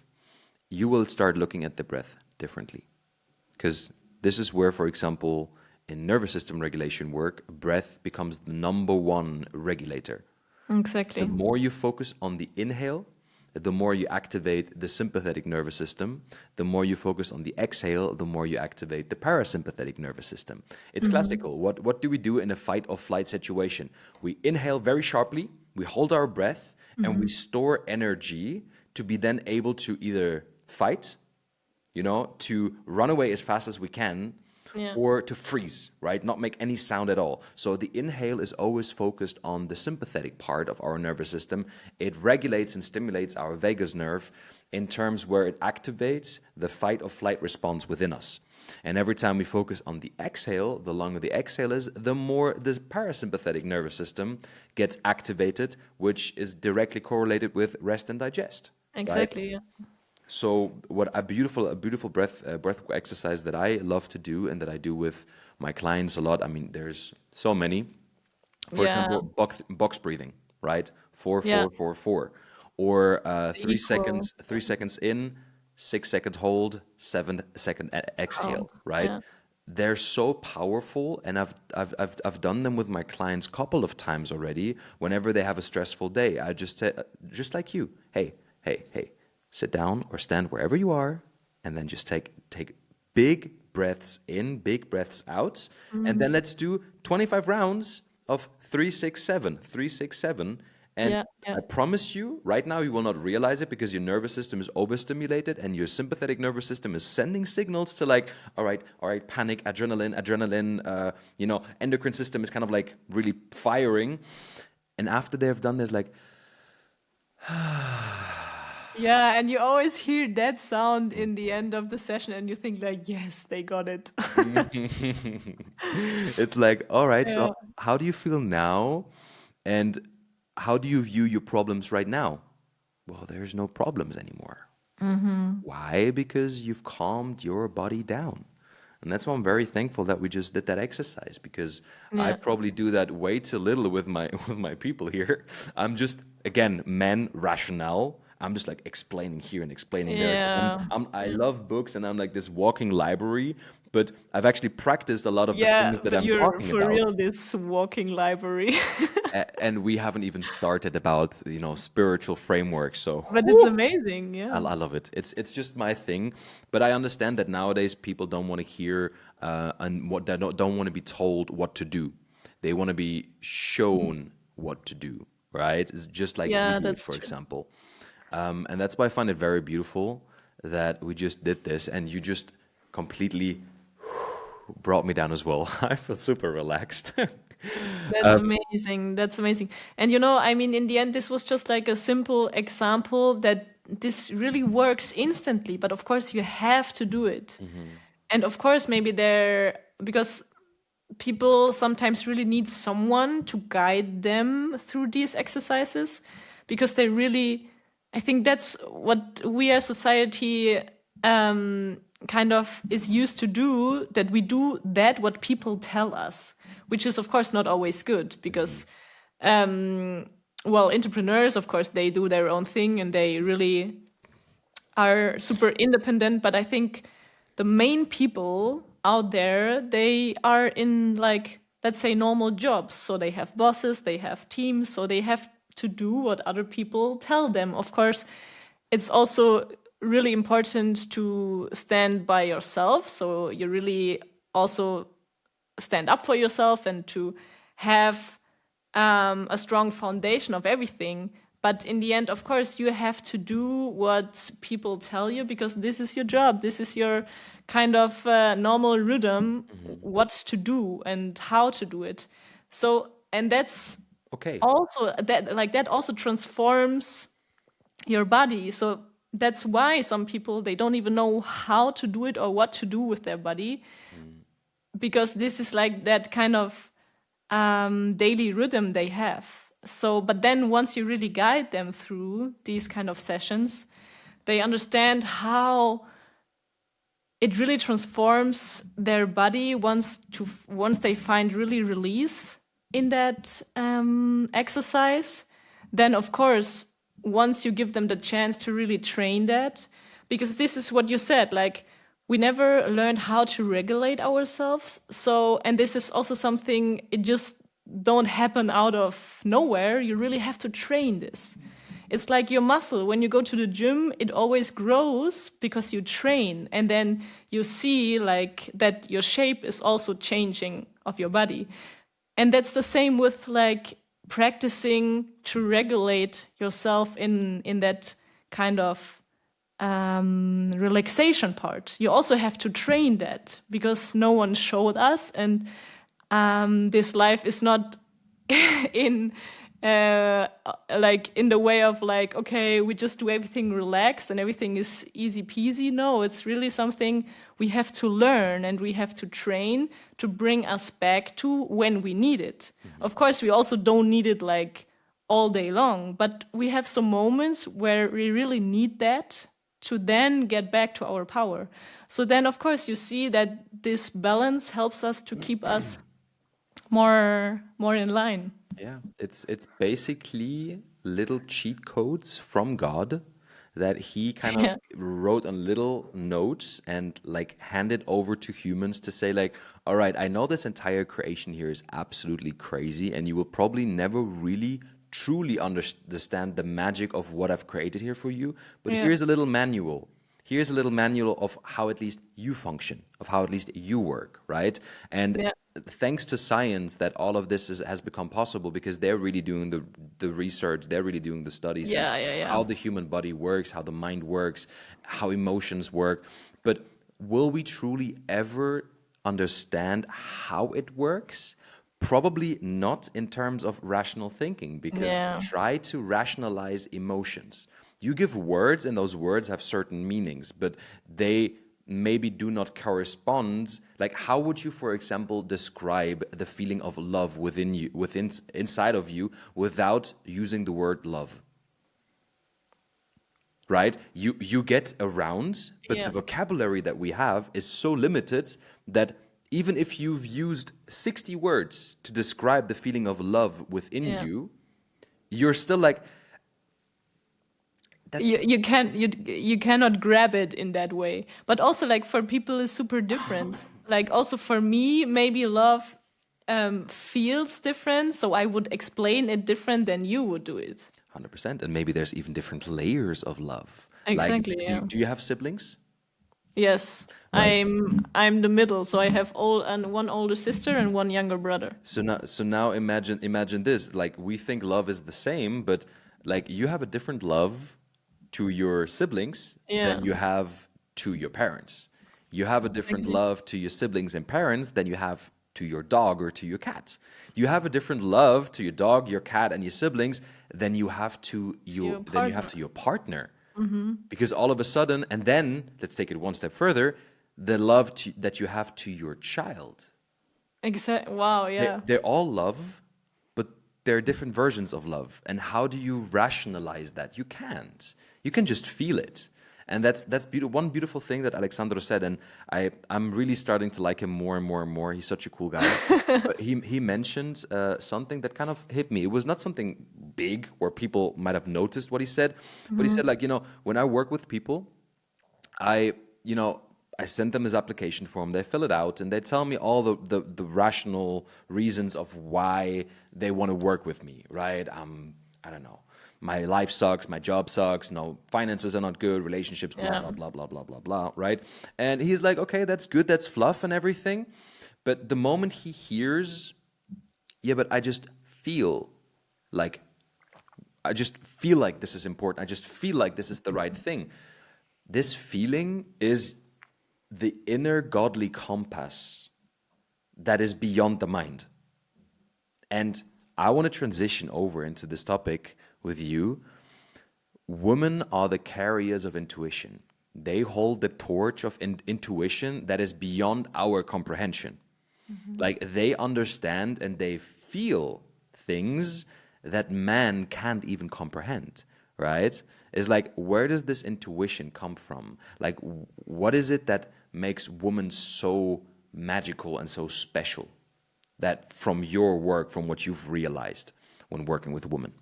you will start looking at the breath differently. Because this is where, for example, in nervous system regulation work, breath becomes the number one regulator. The Exactly. more you focus on the inhale, the more you activate the sympathetic nervous system. The more you focus on the exhale, the more you activate the parasympathetic nervous system. It's classical. What do we do in a fight or flight situation? We inhale very sharply, we hold our breath, and we store energy to be then able to either fight, to run away as fast as we can, Yeah. or to freeze, right? Not make any sound at all. So the inhale is always focused on the sympathetic part of our nervous system. It regulates and stimulates our vagus nerve in terms where it activates the fight or flight response within us. And every time we focus on the exhale, the longer the exhale is, the more the parasympathetic nervous system gets activated, which is directly correlated with rest and digest, right? Exactly, yeah. So, what a beautiful breath exercise that I love to do and that I do with my clients a lot. I mean, there's so many. For Yeah, example, box breathing, right? Four, yeah. four, four, four, or The three equal. seconds, 3 seconds in, 6 second hold, 7 second exhale, Count. right? Yeah. They're so powerful, and I've done them with my clients a couple of times already. Whenever they have a stressful day, I just say, just like you, hey, sit down or stand wherever you are, and then just take big breaths in, big breaths out, and then Mm. let's do 25 rounds of 3-6-7, 3-6-7, and Yeah. Yeah. I promise you, right now you will not realize it because your nervous system is overstimulated and your sympathetic nervous system is sending signals to like, all right, panic, adrenaline, endocrine system is kind of like really firing. And after they have done this, like, Yeah, and you always hear that sound in the end of the session, and you think like, yes, they got it. it's like, all right, so Yeah. how do you feel now? And how do you view your problems right now? Well, there's no problems anymore. Mm-hmm. Why? Because you've calmed your body down. And that's why I'm very thankful that we just did that exercise because I Yeah. probably do that way too little with my with my people here. I'm just again man rationale. I'm just like explaining here and explaining there. 'Cause Yeah. I Yeah. love books and I'm like this walking library, but I've actually practiced a lot of the Yeah, things that but I'm you're talking for about. real this walking library. And we haven't even started about, spiritual frameworks. So, But it's whew, amazing, yeah. I love it. It's just my thing, but I understand that nowadays people don't want to hear and what they don't want to be told what to do. They want to be shown what to do, right? It's just like you Yeah, do it, that's for true. example. And that's why I find it very beautiful that we just did this, and you just completely brought me down as well. I feel super relaxed. That's amazing. That's amazing. And I mean, in the end, this was just like a simple example that this really works instantly. But of course, you have to do it. Mhm. And of course, maybe because people sometimes really need someone to guide them through these exercises because I think that's what we as society kind of is used to do, that we do that what people tell us, which is of course not always good because um, well, entrepreneurs, of course, they do their own thing and they really are super independent, but I think the main people out there, they are in like, let's say, normal jobs. So they have bosses, they have teams, so they have to do what other people tell them. Of course, it's also really important to stand by yourself. So you really also stand up for yourself and to have a strong foundation of everything. But in the end, of course, you have to do what people tell you because this is your job. This is your kind of normal rhythm, Mhm. what to do and how to do it. So, and that's Okay. also that also transforms your body. So that's why some people, they don't even know how to do it or what to do with their body Mm. because this is like that kind of daily rhythm they have. So, but then once you really guide them through these kind of sessions, they understand how it really transforms their body once they find really release in that exercise. Then of course, once you give them the chance to really train that, because this is what you said, like we never learned how to regulate ourselves. So, and this is also something, it just don't happen out of nowhere. You really have to train this. It's like your muscle. When you go to the gym, it always grows because you train. And then you see like that your shape is also changing of your body. And that's the same with like practicing to regulate yourself in that kind of relaxation part. You also have to train that because no one showed us, and this life is not in like in the way of like, okay, we just do everything relaxed and everything is easy peasy. No, it's really something we have to learn and we have to train to bring us back to when we need it. Mhm. Of course, we also don't need it like all day long, but we have some moments where we really need that to then get back to our power. So then of course you see that this balance helps us to keep us more in line. Yeah, it's basically little cheat codes from God that he kind of Yeah. wrote on little notes and like handed over to humans to say like, all right, I know this entire creation here is absolutely crazy, and you will probably never really truly understand the magic of what I've created here for you, but Yeah. here's a little manual. Here's a little manual of how at least you function, of how at least you work, right? And Yeah. thanks to science that all of this has become possible, because they're really doing the research, they're really doing the studies and Yeah. Yeah. Yeah. how the human body works, how the mind works, how emotions work. But will we truly ever understand how it works? Probably not in terms of rational thinking, because Yeah. try to rationalize emotions. You give words, and those words have certain meanings, but they maybe do not correspond. Like, how would you, for example, describe the feeling of love within you, within inside of you, without using the word love? Right? You get around, but the Yeah. vocabulary that we have is so limited that even if you've used 60 words to describe the feeling of love within Yeah. you, you're still like, that's You cannot grab it in that way. But also like for people is super different. Like also for me, maybe love feels different, so I would explain it different than you would do it. 100%. And maybe there's even different layers of love. Like, Exactly, yeah. do you have siblings? Yes. Right. I'm the middle, so I have one older sister and one younger brother. So now imagine this. Like, we think love is the same, but like you have a different love to your siblings Yeah. than you have to your parents. You have a different Exactly. love to your siblings and parents than you have to your dog or to your cat. You have a different love to your dog, your cat, and your siblings than you have to To you your than you have partner. to your partner. Because all of a sudden, and then let's take it one step further, the love that you have to your child. Wow, They're, yeah. they're all love, but there are different versions of love. And how do you rationalize that? You can't. You can just feel it. And that's one beautiful thing that Alexandro said, and I'm really starting to like him more and more and more. He's such a cool guy. But he mentioned something that kind of hit me. It was not something big where people might have noticed what he said, but he said, like, when I work with people, I, you know, I send them this application form. They fill it out and they tell me all the rational reasons of why they want to work with me, right? I don't know. My life sucks. My job sucks. No, finances are not good. Relationships, blah, Yeah. blah, blah, blah, blah, blah, blah, right? And he's like, okay, that's good. That's fluff and everything. But the moment he hears, yeah, but like, I just feel like this is important. I just feel like this is the right thing. This feeling is the inner godly compass that is beyond the mind. And I want to transition over into this topic with you. Women are the carriers of intuition. They hold the torch of intuition that is beyond our comprehension. Mhm. Like, they understand and they feel things that man can't even comprehend, right? It's like, where does this intuition come from? Like, what is it that makes women so magical and so special? That from your work, from what you've realized when working with women.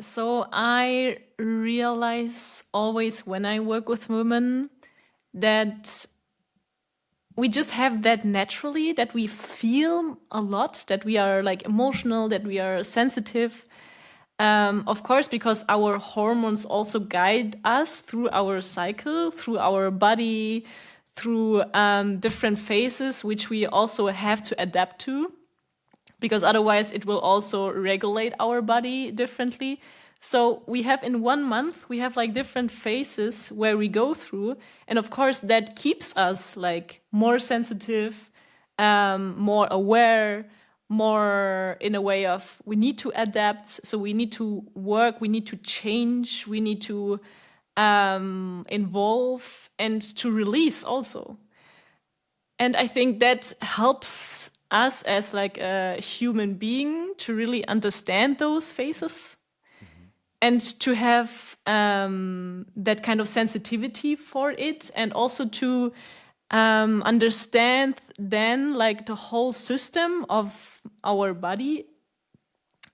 So I realize always when I work with women that we just have that naturally, that we feel a lot, that we are like emotional, that we are sensitive. Of course, because our hormones also guide us through our cycle, through our body, through different phases, which we also have to adapt to, because otherwise it will also regulate our body differently. So we have in 1 month, we have like different phases where we go through. And of course, that keeps us like more sensitive, more aware, more in a way of we need to adapt. So we need to work, we need to change, we need to involve and to release also. And I think that helps us as like a human being to really understand those phases Mhm. and to have that kind of sensitivity for it, and also to understand then like the whole system of our body.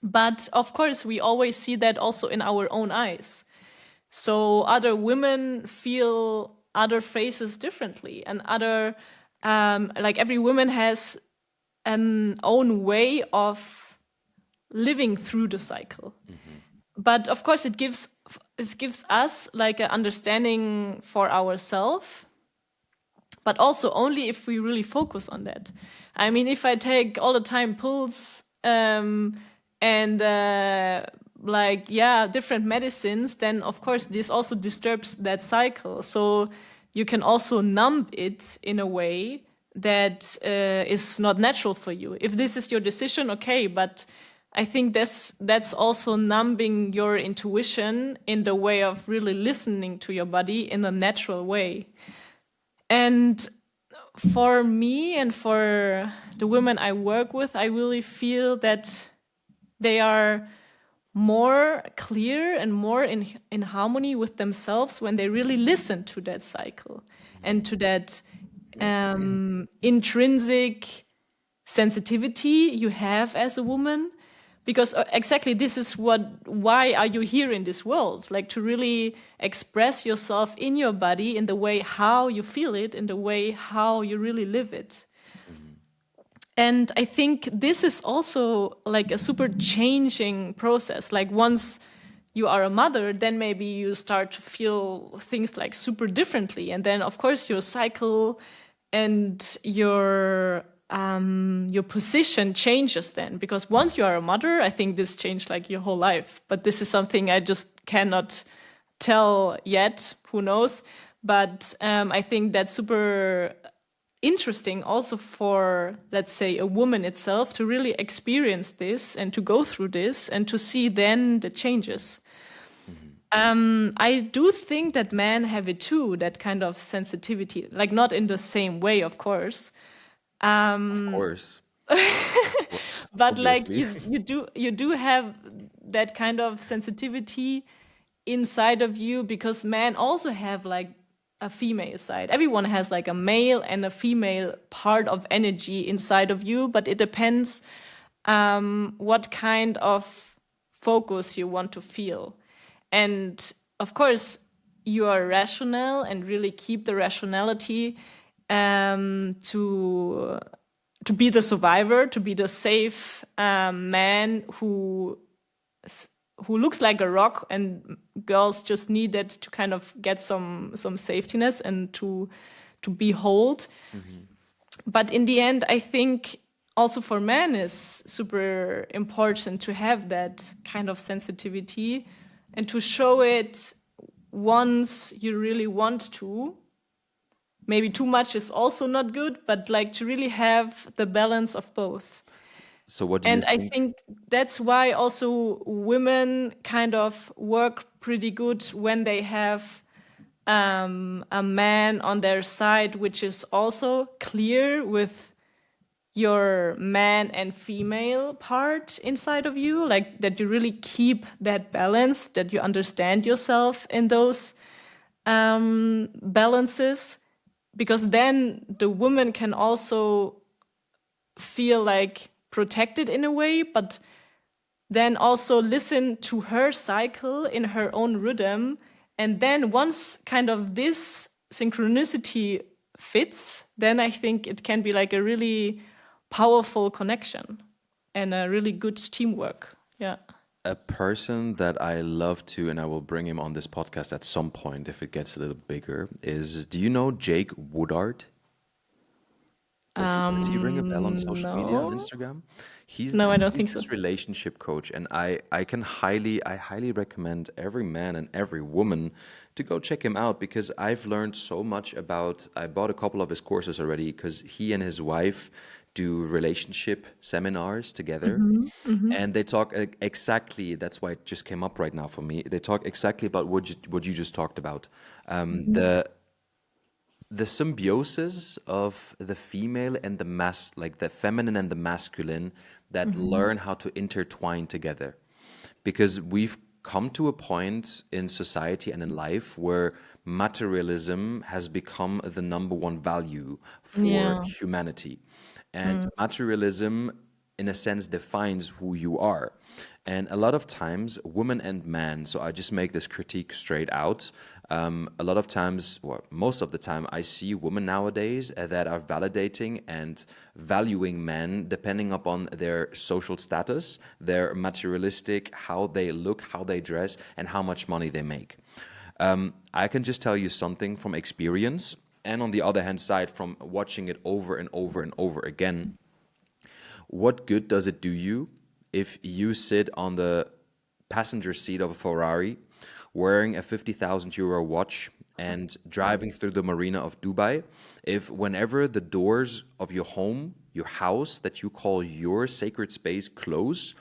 But of course we always see that also in our own eyes. So other women feel other phases differently, and other like every woman has an own way of living through the cycle. But of course, it gives us like an understanding for ourselves, but also only if we really focus on that. I mean, if I take all the time pills and like, yeah, different medicines, then of course this also disturbs that cycle. So you can also numb it in a way that is not natural for you. If this is your decision, okay, but I think that's also numbing your intuition in the way of really listening to your body in a natural way. And for me and for the women I work with, I really feel that they are more clear and more in harmony with themselves when they really listen to that cycle and to that intrinsic sensitivity you have as a woman. Because exactly this is why are you here in this world, like to really express yourself in your body in the way how you feel it, in the way how you really live it. And I think this is also like a super changing process. Like once you are a mother, then maybe you start to feel things like super differently. And then of course your cycle and your position changes then. Because once you are a mother, I think this changed like your whole life. But this is something I just cannot tell yet. Who knows? But I think that's super interesting also for, let's say, a woman itself to really experience this and to go through this and to see then the changes. I do think that men have it too, that kind of sensitivity, like not in the same way, of course, Of course, but like obviously. you do have that kind of sensitivity inside of you, because men also have like a female side. Everyone has like a male and a female part of energy inside of you, but it depends what kind of focus you want to feel. And of course, you are rational and really keep the rationality to be the survivor, to be the safe man who looks like a rock, and girls just need it to kind of get some safetiness and to be hold. But in the end, I think also for men is super important to have that kind of sensitivity and to show it once you really want to. Maybe too much is also not good, but like to really have the balance of both. So what do you And I think? think that's why also women kind of work pretty good when they have a man on their side, which is also clear with your man and female part inside of you, like that you really keep that balance, that you understand yourself in those balances, because then the woman can also feel like protected in a way, but then also listen to her cycle in her own rhythm. And then once kind of this synchronicity fits, then I think it can be like a really powerful connection and a really good teamwork. Yeah. A person that I love to, and I will bring him on this podcast at some point if it gets a little bigger, is, do you know Jake Woodard? Does he ring a bell on social media, on No, Instagram? He's no, this I don't he's think so. this relationship coach, and I highly recommend every man and every woman to go check him out, because I've learned so much about. I bought a couple of his courses already because he and his wife do relationship seminars together, and they talk exactly. That's why it just came up right now for me. They talk exactly about what you just talked about. The symbiosis of the female and the like the feminine and the masculine, that learn how to intertwine together. Because we've come to a point in society and in life where materialism has become the number one value for Yeah. humanity. And materialism in a sense defines who you are. And a lot of times, women and men, so I just make this critique straight out. A lot of times, well, most of the time, I see women nowadays that are validating and valuing men depending upon their social status, their materialistic, how they look, how they dress, and how much money they make. I can just tell you something from experience, and on the other hand side, from watching it over and over and over again. What good does it do you if you sit on the passenger seat of a Ferrari wearing a 50,000 euro watch and driving through the marina of Dubai, if whenever the doors of your home, your house that you call your sacred space close,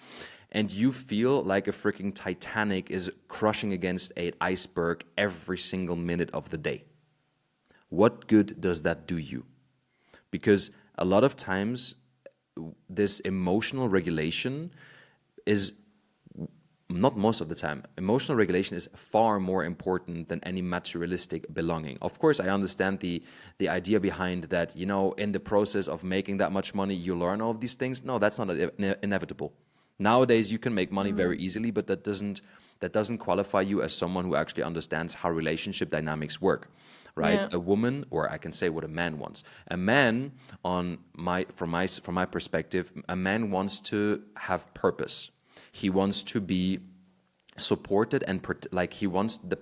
and you feel like a freaking Titanic is crushing against an iceberg every single minute of the day? What good does that do you? Because a lot of times this emotional regulation is, not most of the time, emotional regulation is far more important than any materialistic belonging. Of course, I understand the idea behind that, you know, in the process of making that much money, you learn all of these things. No, that's not inevitable. Nowadays, you can make money very easily, but that doesn't qualify you as someone who actually understands how relationship dynamics work, right? Yeah. A woman, or I can say what a man wants. A man, from my perspective, a man wants to have purpose. He wants to be supported and like he wants the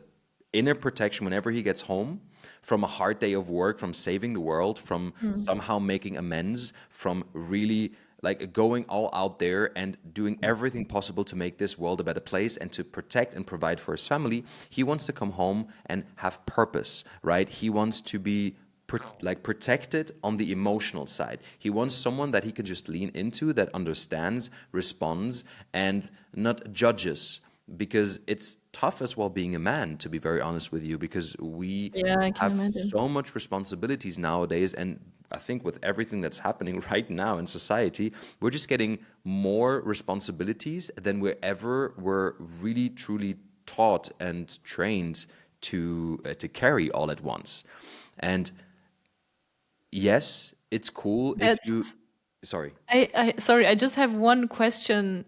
inner protection whenever he gets home from a hard day of work, from saving the world, from somehow making amends, from really like going all out there and doing everything possible to make this world a better place and to protect and provide for his family. He wants to come home and have purpose, right? He wants to be protected on the emotional side. He wants someone that he can just lean into, that understands, responds, and not judges. Because it's tough as well being a man, to be very honest with you, because we Yeah, I can have imagine. so much responsibilities nowadays. And I think with everything that's happening right now in society, we're just getting more responsibilities than we ever were really truly taught and trained to carry all at once. And yes, it's cool if you. That's Sorry. I sorry, I just have one question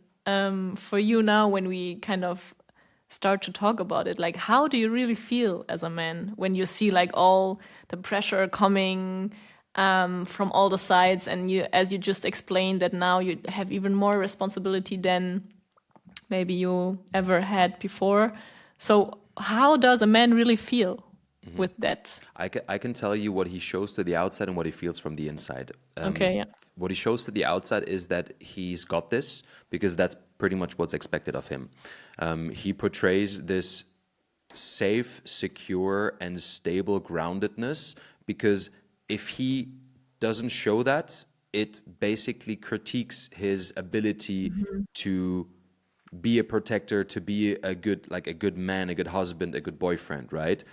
for you now when we kind of start to talk about it. Like, how do you really feel as a man when you see like all the pressure coming from all the sides, and you, as you just explained, that now you have even more responsibility than maybe you ever had before. So, how does a man really feel with that? I can tell you what he shows to the outside and what he feels from the inside. Okay, yeah. What he shows to the outside is that he's got this because that's pretty much what's expected of him. He portrays this safe, secure, and stable groundedness because if he doesn't show that, it basically critiques his ability to be a protector, to be a good man, a good husband, a good boyfriend, right?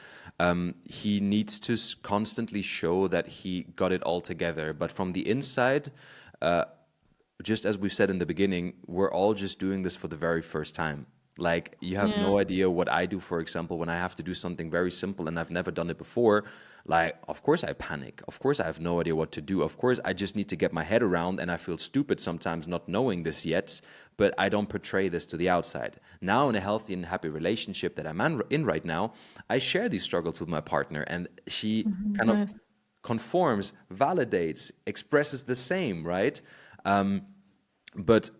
He needs to constantly show that he got it all together. But from the inside, just as we've said in the beginning, we're all just doing this for the very first time. Like, you have Yeah. no idea what I do, for example, when I have to do something very simple and I've never done it before. Like, of course I panic. Of course I have no idea what to do. Of course I just need to get my head around, and I feel stupid sometimes not knowing this yet, but I don't portray this to the outside. Now, in a healthy and happy relationship that I'm in right now, I share these struggles with my partner, and she kind of Nice. conforms, validates, expresses the same, right? But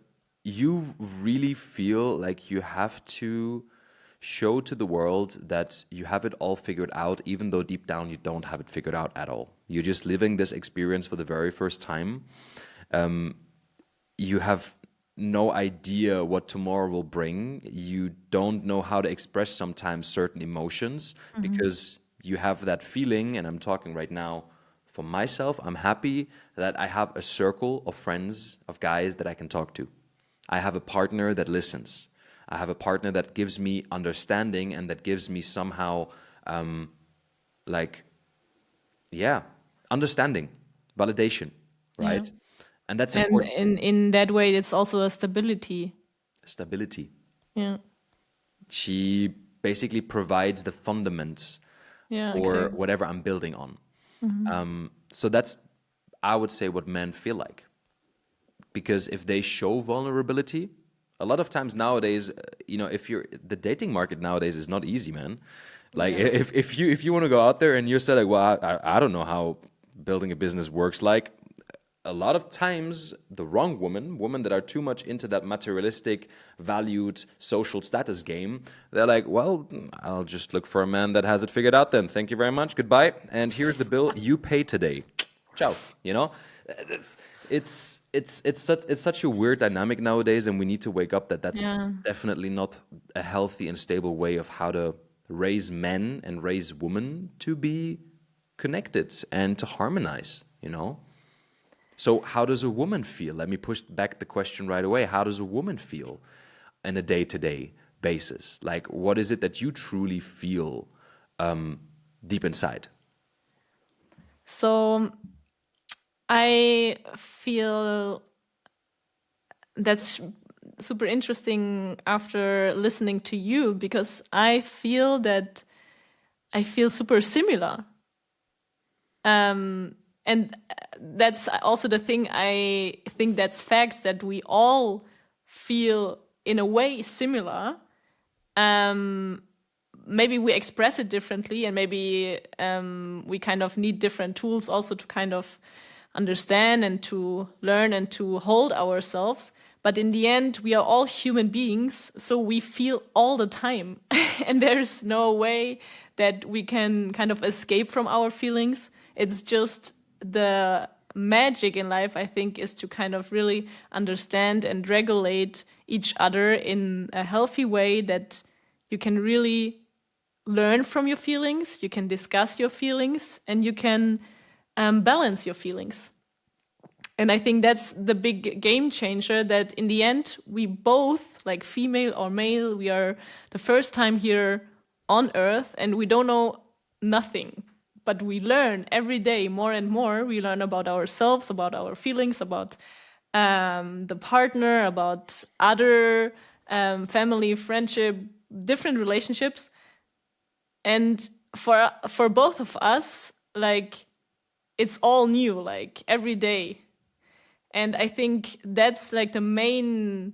you really feel like you have to show to the world that you have it all figured out, even though deep down you don't have it figured out at all. You're just living this experience for the very first time. You have no idea what tomorrow will bring. You don't know how to express sometimes certain emotions because you have that feeling. And I'm talking right now for myself. I'm happy that I have a circle of friends, of guys that I can talk to. I have a partner that listens. I have a partner that gives me understanding and that gives me somehow, like, yeah, understanding, validation, Yeah. right? And that's And important. in that way, it's also a stability. Stability. Yeah. She basically provides the fundament Yeah, for exactly. whatever I'm building on. So that's, I would say, what men feel like. because if they show vulnerability, a lot of times nowadays, if you're the dating market nowadays is not easy, man. Like Yeah. if you want to go out there and you're saying like, well, I don't know how building a business works, like a lot of times the wrong women that are too much into that materialistic valued social status game, they're like, well, I'll just look for a man that has it figured out then, thank you very much, goodbye, and here's the bill, you pay today, ciao. it's it's such a weird dynamic nowadays, and we need to wake up that that's Yeah. definitely not a healthy and stable way of how to raise men and raise women to be connected and to harmonize. So, how does a woman feel? Let me push back the question right away. How does a woman feel on a day to day basis? Like, what is it that you truly feel deep inside? So I feel that's super interesting after listening to you, because I feel that I feel super similar. And that's also the thing. I think that's fact, that we all feel in a way similar. Maybe we express it differently, and maybe we kind of need different tools also to kind of understand and to learn and to hold ourselves. But in the end, we are all human beings, so we feel all the time. And there's no way that we can kind of escape from our feelings. It's just the magic in life, I think, is to kind of really understand and regulate each other in a healthy way, that you can really learn from your feelings, you can discuss your feelings, and you can balance your feelings. And I think that's the big game changer, that in the end, we both, like female or male, we are the first time here on earth, and we don't know nothing. But we learn every day more and more. We learn about ourselves, about our feelings, about the partner, about other family, friendship, different relationships. And for both of us, like, it's all new, like every day. And I think that's like the main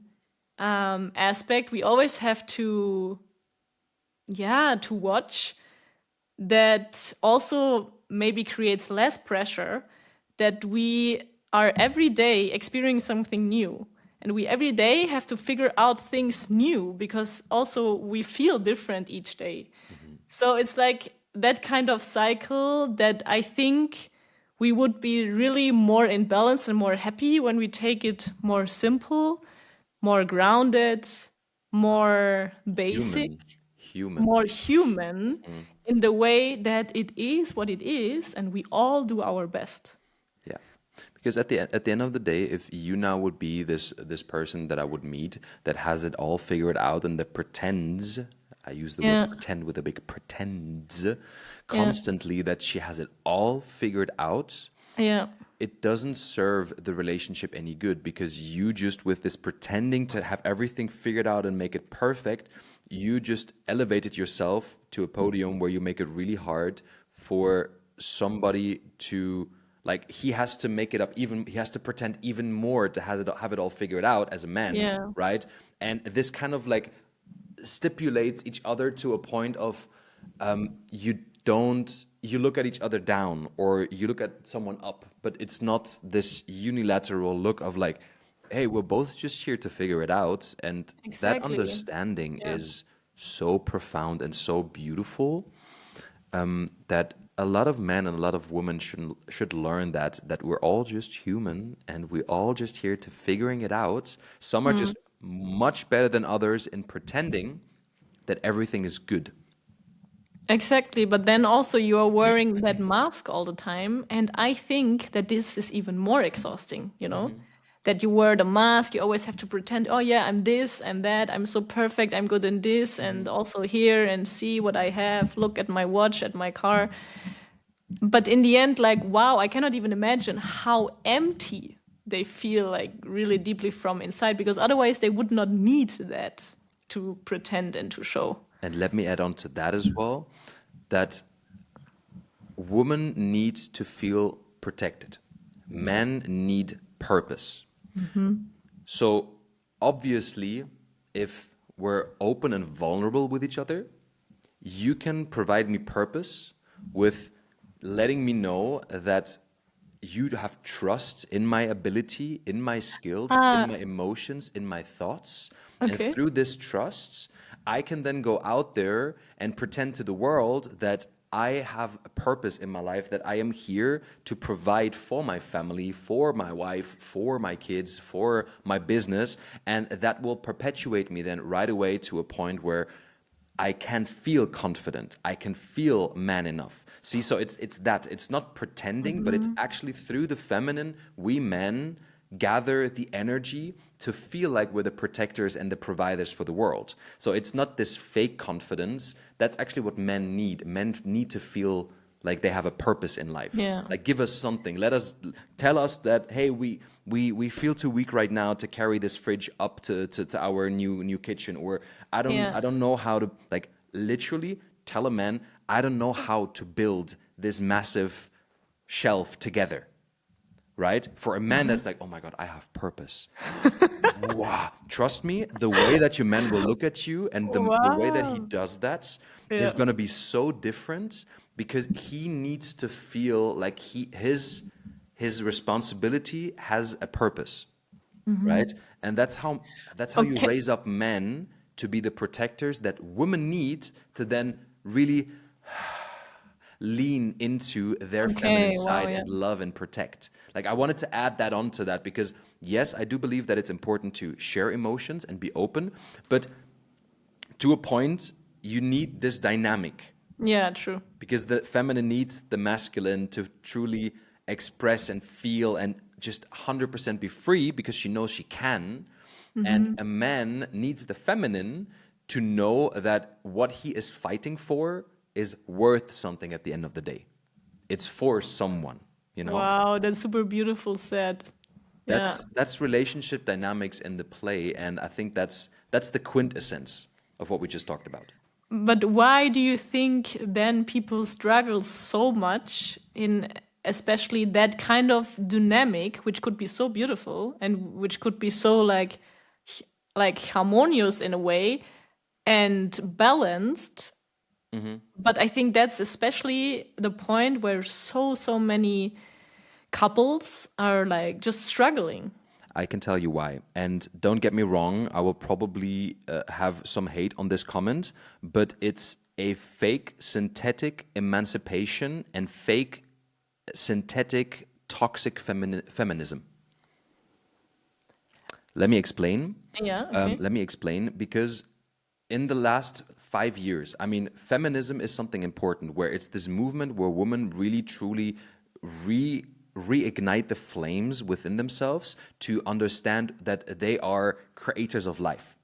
aspect we always have to, yeah, to watch, that also maybe creates less pressure, that we are every day experiencing something new, and we every day have to figure out things new, because also we feel different each day. So it's like that kind of cycle, that I think we would be really more in balance and more happy when we take it more simple, more grounded, more basic, Human, human. more human, Mm, in the way that it is what it is, and we all do our best. yeah, because at the end of the day, if you now would be this person that I would meet that has it all figured out and that pretends, I use the word Yeah, pretend with a big pretends yeah, constantly that she has it all figured out, yeah, it doesn't serve the relationship any good, because you just, with this pretending to have everything figured out and make it perfect, you just elevated yourself to a podium where you make it really hard for somebody to, like, he has to make it up, even he has to pretend even more to have it all figured out as a man, yeah, right? And this kind of like stipulates each other to a point of you don't, you look at each other down or you look at someone up, but it's not this unilateral look of like, hey, we're both just here to figure it out. And that exactly. understanding Yeah. is so profound and so beautiful, that a lot of men and a lot of women should learn that we're all just human and we're all just here to figuring it out. Some are Mm. just much better than others in pretending that everything is good. Exactly, but then also you are wearing that mask all the time, and I think that this is even more exhausting, you know? That you wear the mask, you always have to pretend, oh yeah, I'm this, I'm that, I'm so perfect, I'm good in this, and also here, and see what I have, look at my watch, at my car. But in the end, like, wow, I cannot even imagine how empty they feel, like really deeply from inside, because otherwise they would not need that to pretend and to show. And let me add on to that as well, that women need to feel protected. Men need purpose. So obviously, if we're open and vulnerable with each other, you can provide me purpose with letting me know that you have trust in my ability, in my skills, in Ah, my emotions, in my thoughts. And okay. through this trust, I can then go out there and pretend to the world that I have a purpose in my life, that I am here to provide for my family, for my wife, for my kids, for my business. And that will perpetuate me then right away to a point where I can feel confident. I can feel man enough. See, so it's that. It's not pretending, but it's actually through the feminine, we men gather the energy to feel like we're the protectors and the providers for the world. So it's not this fake confidence. That's actually what men need. Men need to feel like they have a purpose in life. Yeah. Like give us something. Let us tell us that hey, we feel too weak right now to carry this fridge up to our new kitchen, or Yeah. I don't know how to, like, literally tell a man I don't know how to build this massive shelf together. Right? For a man that's like, oh my God, I have purpose. Wow. Trust me, the way that your man will look at you and the way that he Wow. does that is Yeah. going to be so different because he needs to feel like his responsibility has a purpose, right? And that's how you Okay. raise up men to be the protectors that women need to then really lean into their feminine Okay. Wow. side Yeah. and love and protect. Like I wanted to add that onto that because yes, I do believe that it's important to share emotions and be open, but to a point you need this dynamic Yeah. True. because the feminine needs the masculine to truly express and feel and just 100% be free because she knows she can. And a man needs the feminine to know that what he is fighting for is worth something at the end of the day. It's for someone, you know? Wow. That's super beautiful said. Yeah. That's relationship dynamics in the play, and I think that's the quintessence of what we just talked about. But why do you think then people struggle so much in especially that kind of dynamic, which could be so beautiful and which could be so like harmonious in a way and balanced? But I think that's especially the point where so many couples are like just struggling. I can tell you why. And don't get me wrong, I will probably have some hate on this comment, but it's a fake synthetic emancipation and fake synthetic toxic feminism. Let me explain. Yeah. Okay. Let me explain because in the last 5 years, I mean, feminism is something important where it's this movement where women really truly reignite the flames within themselves to understand that they are creators of life.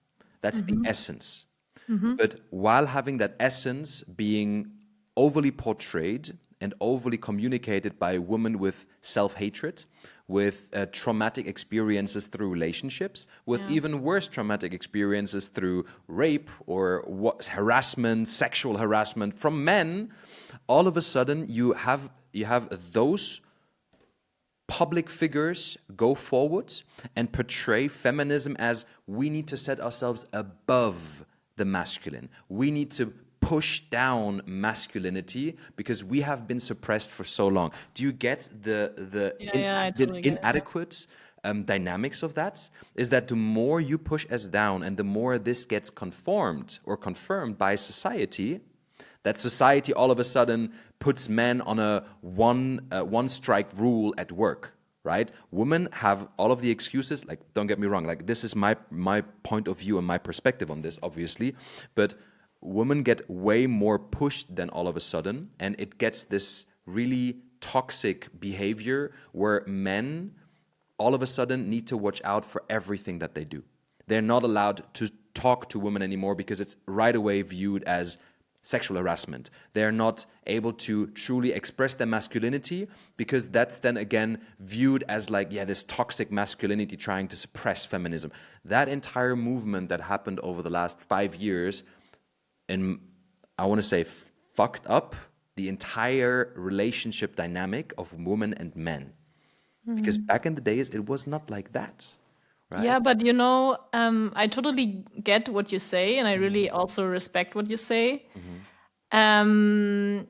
That's the essence. But while having that essence being overly portrayed and overly communicated by women with self hatred, with traumatic experiences through relationships, with Yeah. even worse traumatic experiences through rape or harassment, sexual harassment from men, all of a sudden you have those public figures go forward and portray feminism as we need to set ourselves above the masculine. We need to push down masculinity because we have been suppressed for so long. Do you get Yeah. Yeah. I totally get it. Yeah. inadequate dynamics of that? Is that the more you push us down and the more this gets conformed or confirmed by society, that society all of a sudden puts men on a one strike rule at work, right? Women have all of the excuses. Like, don't get me wrong. Like, this is my point of view and my perspective on this, obviously. But women get way more pushed than all of a sudden, and it gets this really toxic behavior where men all of a sudden need to watch out for everything that they do. They're not allowed to talk to women anymore because it's right away viewed as sexual harassment. They're not able to truly express their masculinity because that's then again viewed as like, yeah, this toxic masculinity trying to suppress feminism. That entire movement that happened over the last 5 years, and I want to say fucked up the entire relationship dynamic of women and men. Because back in the days, it was not like that, Yeah, right? but I totally get what you say, and I really also respect what you say. Um,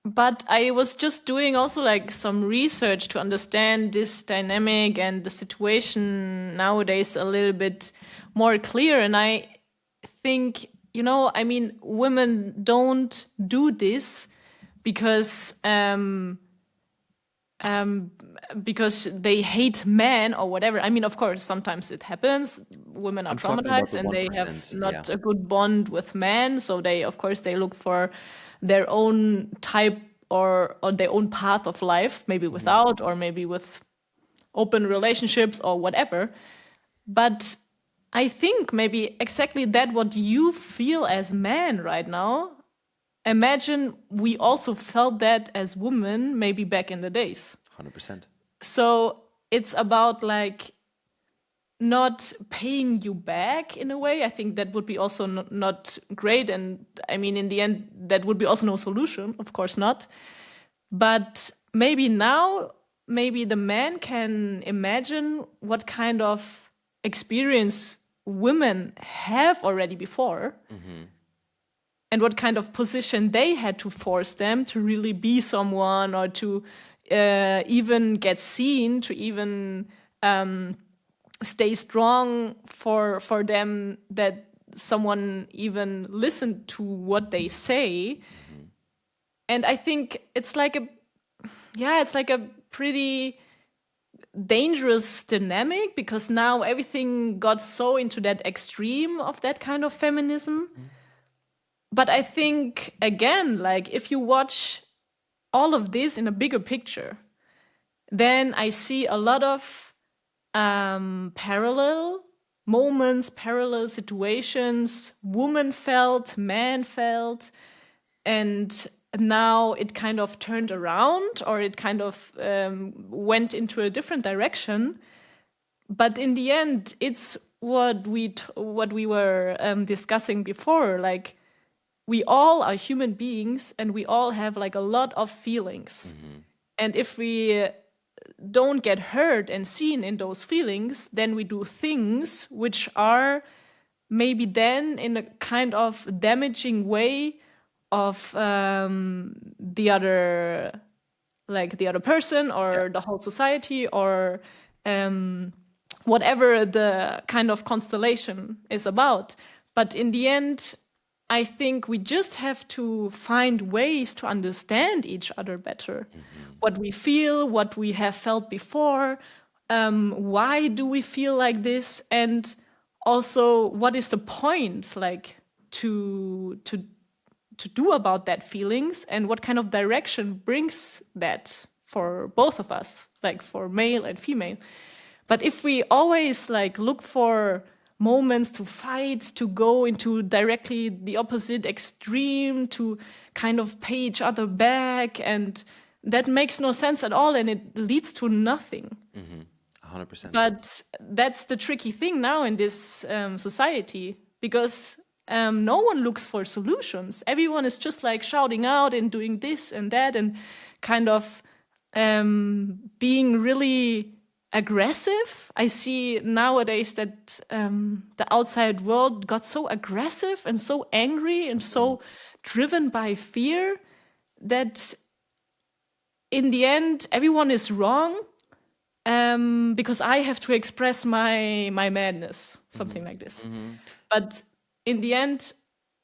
but I was just doing also like some research to understand this dynamic and the situation nowadays a little bit more clear. And I think, I mean, women don't do this because um, because they hate men or whatever. I mean, of course, sometimes it happens. Women are I'm talking about traumatized the and they have 1%. Yeah. not a good bond with men, so they, of course, they look for their own type or their own path of life, maybe without or maybe with open relationships or whatever. But I think maybe exactly that what you feel as man right now. Imagine we also felt that as women maybe back in the days. 100%. So it's about like not paying you back in a way. I think that would be also not great. And I mean, in the end, that would be also no solution. Of course not. But maybe now, maybe the man can imagine what kind of experience women have already before and what kind of position they had to force them to really be someone or to even get seen, to even stay strong for them, that someone even listened to what they say. And I think it's like a pretty dangerous dynamic, because now everything got so into that extreme of that kind of feminism. But I think, again, like if you watch all of this in a bigger picture, then I see a lot of parallel moments, parallel situations, woman felt, man felt, and now it kind of turned around, or it kind of went into a different direction. But in the end, it's what we were discussing before. Like, we all are human beings, and we all have like a lot of feelings. And if we don't get heard and seen in those feelings, then we do things which are maybe then in a kind of damaging way of the other person Yeah. or the whole society, or um, whatever the kind of constellation is about. But in the end, I think we just have to find ways to understand each other better. What we feel, what we have felt before, why do we feel like this, and also what is the point, like to do about that feelings, and what kind of direction brings that for both of us, like for male and female. But if we always like look for moments to fight, to go into directly the opposite extreme, to kind of pay each other back, and that makes no sense at all, and it leads to nothing. 100%. But that's the tricky thing now in this society, because no one looks for solutions. Everyone is just like shouting out and doing this and that, and kind of being really aggressive. I see nowadays that the outside world got so aggressive and so angry and so driven by fear, that in the end everyone is wrong, because I have to express my madness, something like this. But in the end,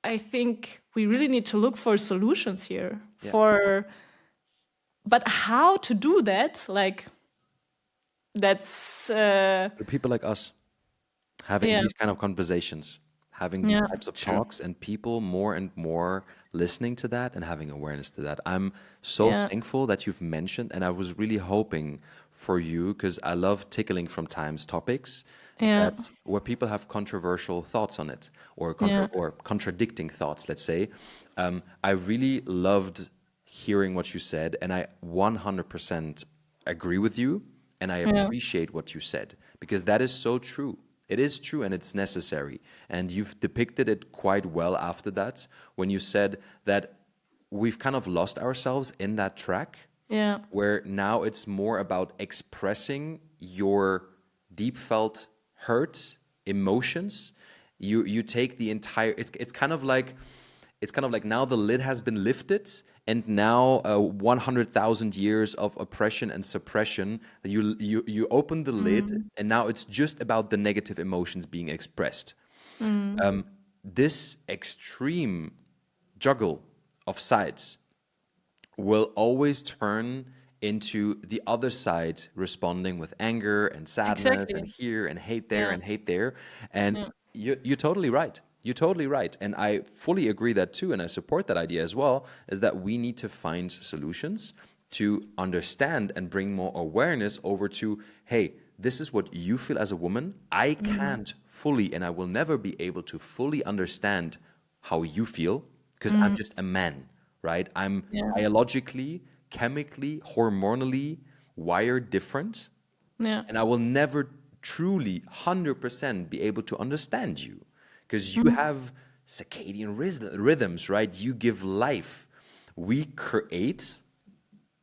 I think we really need to look for solutions here. Yeah. But how to do that? Like, that's But people like us having yeah, these kind of conversations, having these yeah, types of true, talks, and people more and more listening to that and having awareness to that. I'm so yeah, thankful that you've mentioned, and I was really hoping for you, because I love tickling from times topics yeah, that where people have controversial thoughts on it, or yeah, or contradicting thoughts, let's say. I really loved hearing what you said, and I 100% agree with you, and I yeah, appreciate what you said, because that is so true. It is true, and it's necessary. And you've depicted it quite well after that when you said that we've kind of lost ourselves in that track, Yeah. where now it's more about expressing your deep felt hurt emotions. You take the entire, it's kind of like now the lid has been lifted, and now 100,000 years of oppression and suppression, you open the lid, Mm. and now it's just about the negative emotions being expressed. Mm. This extreme juggle of sides will always turn into the other side responding with anger and sadness and Exactly. here and hate there Yeah. and hate there. And Yeah. you're totally right. You're totally right. And I fully agree that too. And I support that idea as well, is that we need to find solutions to understand and bring more awareness over to, hey, this is what you feel as a woman. I Mm. can't fully, and I will never be able to fully understand how you feel because I'm Mm. just a man, right? I'm Yeah. biologically, chemically, hormonally wired different, Yeah. and I will never truly 100% be able to understand you because you Mm. have circadian rhythms, right? You give life. We create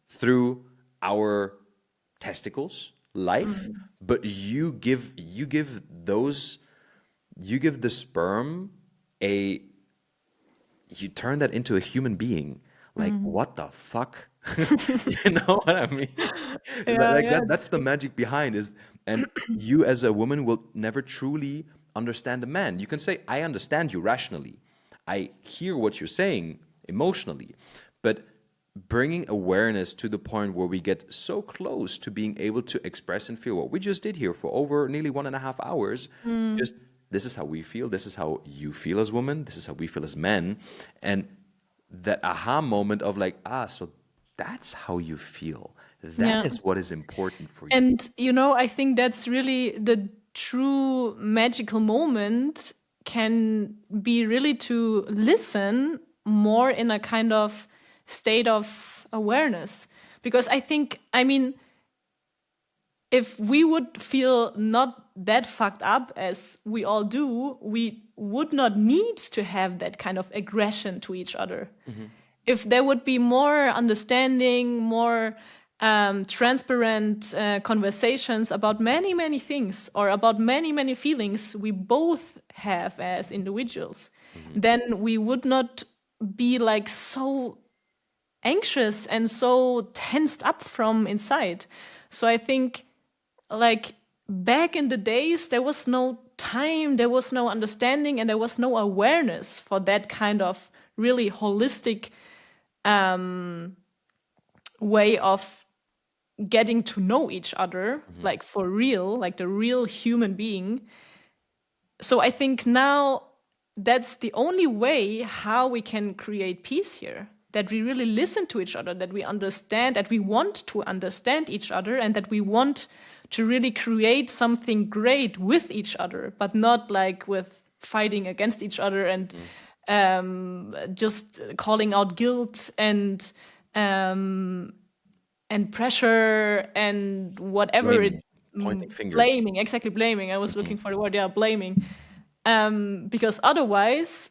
through our testicles life, Mm. but you give those, you give the sperm a, you turn that into a human being. Like, Mm. what the fuck? You know what I mean? Yeah. Like Yeah. that, that's the magic behind is, and you as a woman will never truly understand a man. You can say, I understand you rationally. I hear what you're saying emotionally, but bringing awareness to the point where we get so close to being able to express and feel what we just did here for over nearly 1.5 hours, Mm. just this is how we feel, this is how you feel as women, this is how we feel as men, and that aha moment of like, ah, so that's how you feel, that Yeah. is what is important for you. And I think that's really the true magical moment, can be really to listen more in a kind of state of awareness. Because I think, I mean, if we would feel not that fucked up as we all do, we would not need to have that kind of aggression to each other. If there would be more understanding, more transparent conversations about many, many things, or about many, many feelings we both have as individuals, then we would not be like so anxious and so tensed up from inside. So I think, like, back in the days, there was no time, there was no understanding, and there was no awareness for that kind of really holistic way of getting to know each other, like for real, like the real human being. So I think now that's the only way how we can create peace here, that we really listen to each other, that we understand, that we want to understand each other, and that we want to really create something great with each other, but not like with fighting against each other and just calling out guilt um, and pressure and whatever it, Blaming, pointing fingers. blaming, exactly, blaming. I was looking for the word, yeah, blaming. Because otherwise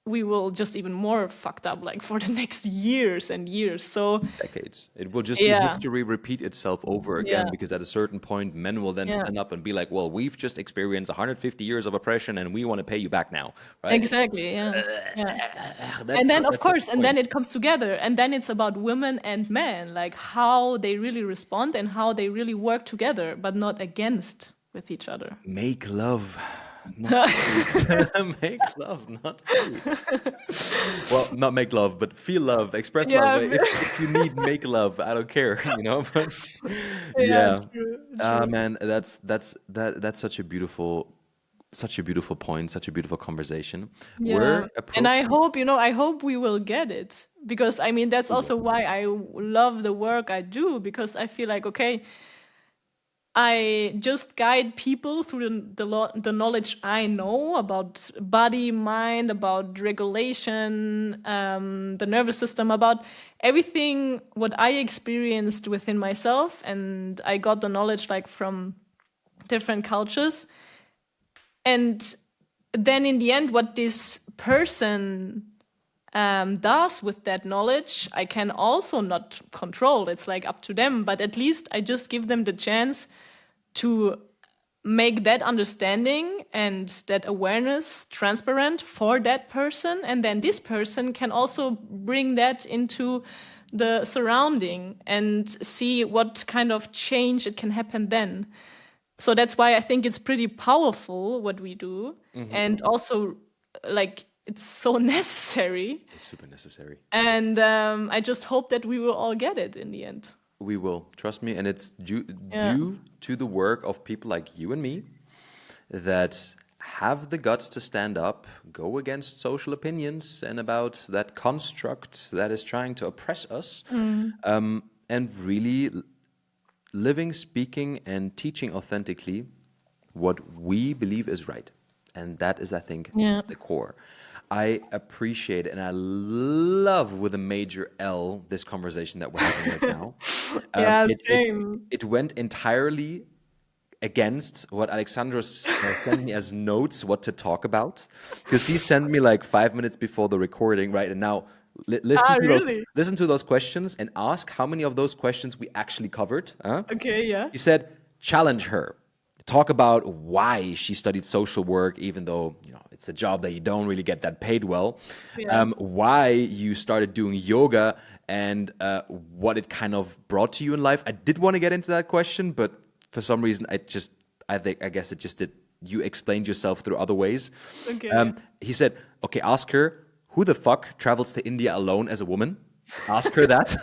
we will just even more fucked up, like for the next years and years. So Decades. It will just be yeah, history repeat itself over yeah, again because at a certain point, men will then yeah, stand up and be like, well, we've just experienced 150 years of oppression and we want to pay you back now, right? exactly, yeah, yeah. That's, And then of that's such a course, and then point. it comes together, and then it's about women and men, like how they really respond and how they really work together, but not against with each other. Make love, not hate. Make love, not hate. Well, not make love, but feel love, express love. Yeah. If you need, make love. I don't care, you know. But Yeah, yeah, true, true. man, that's such a beautiful point, such a beautiful conversation. Yeah. We're And I approaching. hope, I hope we will get it, because I mean, that's We will. also why I love the work I do, because I feel like, okay, I just guide people through the knowledge I know about body, mind, about regulation, the nervous system, about everything what I experienced within myself, and I got the knowledge like from different cultures. And then in the end, what this person does with that knowledge, I can also not control. It's like up to them, but at least I just give them the chance to make that understanding and that awareness transparent for that person, and then this person can also bring that into the surrounding and see what kind of change it can happen then. So that's why I think it's pretty powerful what we do, and also like it's so necessary. It's super necessary. And I just hope that we will all get it in the end. We will, trust me, and it's Yeah. due to the work of people like you and me that have the guts to stand up, go against social opinions and about that construct that is trying to oppress us, and really living, speaking, and teaching authentically what we believe is right. And that is, I think, Yeah. the core. I appreciate and I love with a major L this conversation that we're having right now. Yeah, It, it, same. it went entirely against what Alexandros sent me as notes what to talk about, because he sent me like 5 minutes before the recording, right? And now Ah, really? listen to those questions and ask how many of those questions we actually covered. Huh? Okay, yeah. He said, challenge her. Talk about why she studied social work, even though it's a job that you don't really get that paid well. Yeah. Why you started doing yoga and what it kind of brought to you in life. I did want to get into that question, but for some reason, I guess it just did. You explained yourself through other ways. Okay. He said, okay, ask her who the fuck travels to India alone as a woman. Ask her that.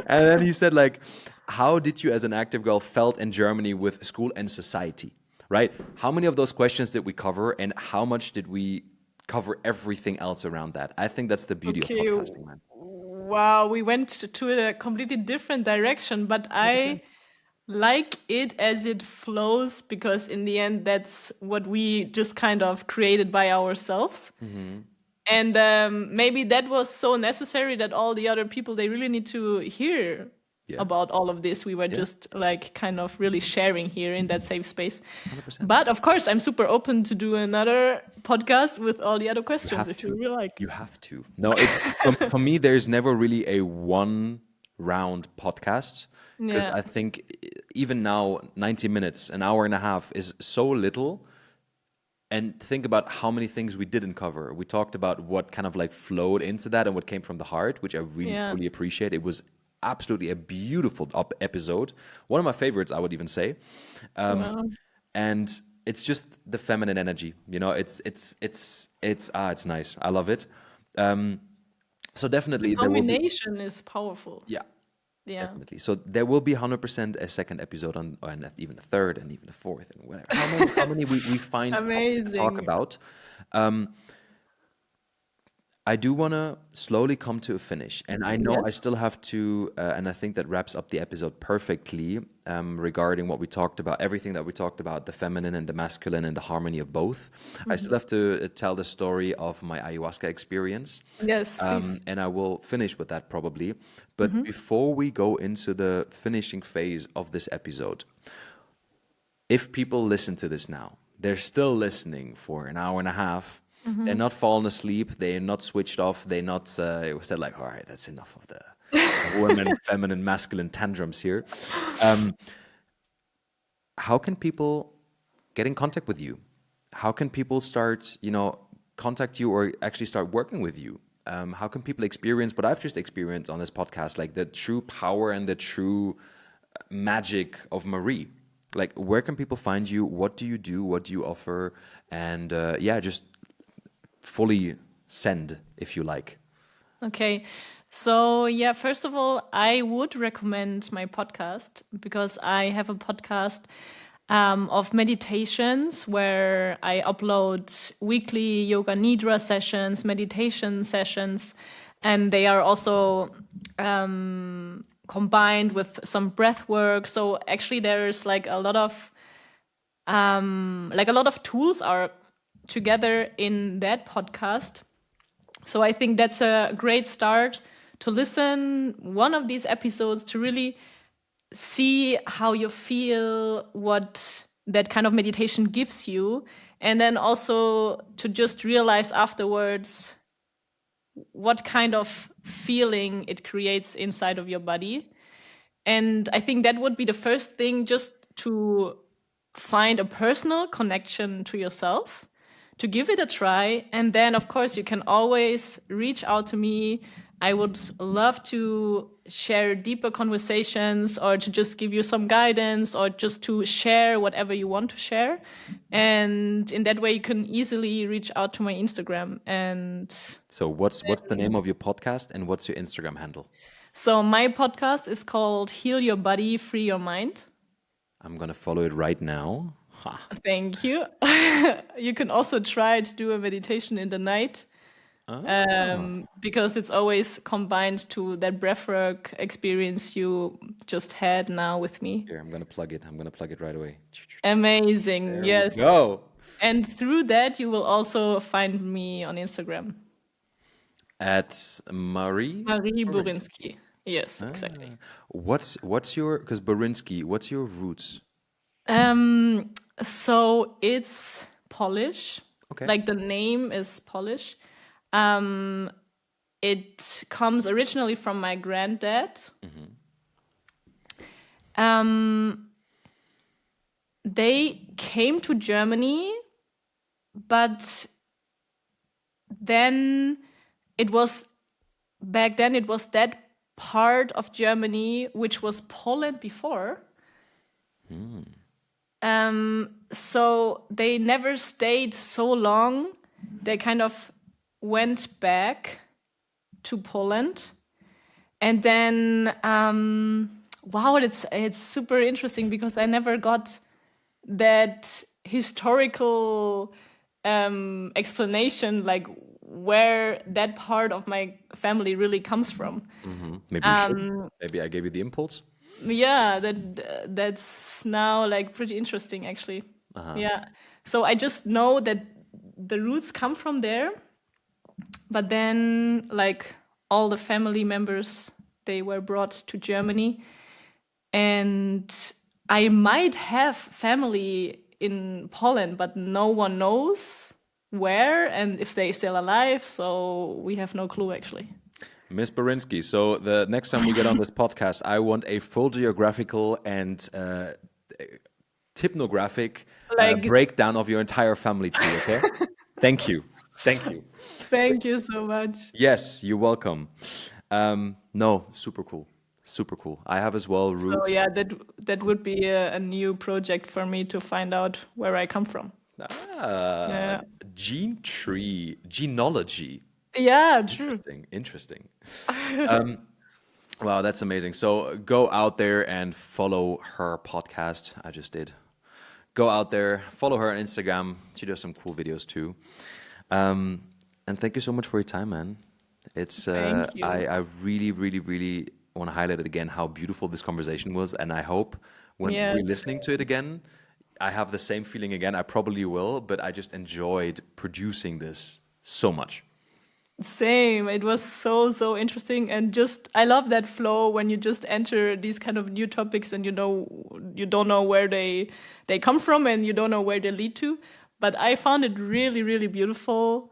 And then he said, like, how did you as an active girl felt in Germany with school and society, right? How many of those questions did we cover and how much did we cover everything else around that? I think that's the beauty of Okay. podcasting, man. Wow, we went to a completely different direction, but I 100%. like it as it flows because in the end, that's what we just kind of created by ourselves. And maybe that was so necessary that all the other people, they really need to hear Yeah, about all of this. We were yeah, just like kind of really sharing here in that safe space. 100%. But of course, I'm super open to do another podcast with all the other You questions have if you to. really like. You have to. No, for me, there's never really a one round podcast because Yeah. I think even now, 90 minutes, an hour and a half is so little. And think about how many things we didn't cover. We talked about what kind of like flowed into that and what came from the heart, which I really Yeah. truly appreciate. It was absolutely a beautiful episode, one of my favorites, I would even say. Wow. And it's just the feminine energy, it's nice. I love it. So The definitely there will be, combination is powerful. yeah, Yeah. definitely. So there will be 100% a second episode on, and even a third, and even a fourth, and whatever. How many we find topics to talk Amazing. about. I do want to slowly come to a finish, and I know Yeah. I still have to, and I think that wraps up the episode perfectly regarding what we talked about, everything that we talked about, the feminine and the masculine and the harmony of both. I still have to tell the story of my ayahuasca experience, Yes, please. and I will finish with that probably. But before we go into the finishing phase of this episode, if people listen to this now, they're still listening for an hour and a half. They're not fallen asleep. They're not switched off. They're not said like, all right, that's enough of the women, feminine, masculine tantrums here. How can people get in contact with you? How can people start, contact you or actually start working with you? How can people experience what I've just experienced on this podcast, like the true power and the true magic of Marie? Like, where can people find you? What do you do? What do you offer? And just fully send if you like. Okay. So, yeah, first of all, I would recommend my podcast because I have a podcast of meditations where I upload weekly yoga nidra sessions, meditation sessions, and they are also combined with some breath work. So, actually, there's like a lot of tools are together in that podcast. So I think that's a great start to listen one of these episodes to really see how you feel, what that kind of meditation gives you. And then also to just realize afterwards what kind of feeling it creates inside of your body. And I think that would be the first thing, just to find a personal connection to yourself, to give it a try. And then, of course, you can always reach out to me. I would love to share deeper conversations, or to just give you some guidance, or just to share whatever you want to share. And in that way, you can easily reach out to my Instagram. And So what's the name of your podcast and what's your Instagram handle? so my podcast is called Heal Your Body, Free Your Mind. I'm gonna follow it right now. Ha. Thank you. You can also try to do a meditation in the night, Ah, because it's always combined to that breathwork experience you just had now with me. here, I'm gonna plug it. I'm gonna plug it right away. Amazing. There we Yes. go. And through that, you will also find me on Instagram. At Marie Marie Borinski. Borinski. Yes, exactly. Ah. What's your, because Borinski, what's your roots? Um, so it's Polish. Okay. Like the name is Polish. Um, it comes originally from my granddad. Um, they came to Germany, but then it was back then it was that part of Germany which was Poland before. So they never stayed so long. They kind of went back to Poland, and then wow, it's super interesting because I never got that historical explanation, like where that part of my family really comes from. Maybe you should. Maybe I gave you the impulse. Yeah, that's now like pretty interesting actually. Yeah. So I just know that the roots come from there, but then like all the family members, they were brought to Germany, and I might have family in Poland, but no one knows where and if they still alive, so we have no clue actually. Miss Borinski, so the next time we get on this podcast, I want a full geographical and typnographic Like, breakdown of your entire family tree, okay? Thank you. Thank you. thank you so much. Yes, you're welcome. No, super cool. Super cool. I have as well So roots. yeah, that would be a new project for me to find out where I come from. Ah, Yeah, gene tree, genealogy. yeah, true. Interesting, interesting. Wow, that's amazing. So go out there and follow her podcast. I just did. Go out there, follow her on Instagram. She does some cool videos too. And thank you so much for your time, man. It's Thank I you. really, really, really want to highlight it again how beautiful this conversation was, and I hope when Yes, re-listening to it again, I have the same feeling again. I probably will, but I just enjoyed producing this so much. same. It was so interesting, and just I love that flow when you just enter these kind of new topics, and you don't know where they come from, and you don't know where they lead to. But I found it really beautiful,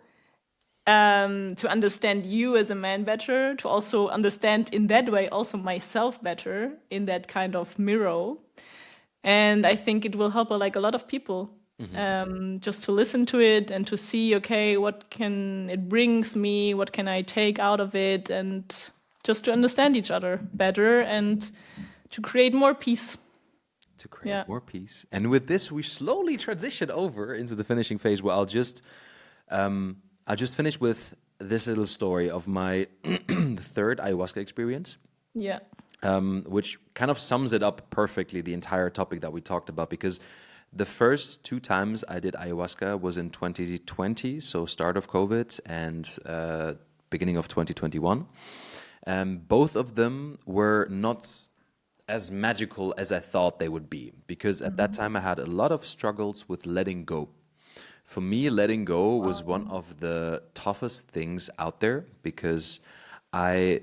to understand you as a man better, to also understand in that way also myself better in that kind of mirror. And I think it will help like a lot of people, just to listen to it and to see, okay, what can it brings me, what can I take out of it, and just to understand each other better and to create more peace. To create Yeah, more peace. And with this, we slowly transition over into the finishing phase where I'll just finish with this little story of my third ayahuasca experience, yeah, which kind of sums it up perfectly, the entire topic that we talked about. Because the first two times I did ayahuasca was in 2020, so start of COVID and beginning of 2021. Both of them were not as magical as I thought they would be, because at that time I had a lot of struggles with letting go. For me, letting go was one of the toughest things out there because I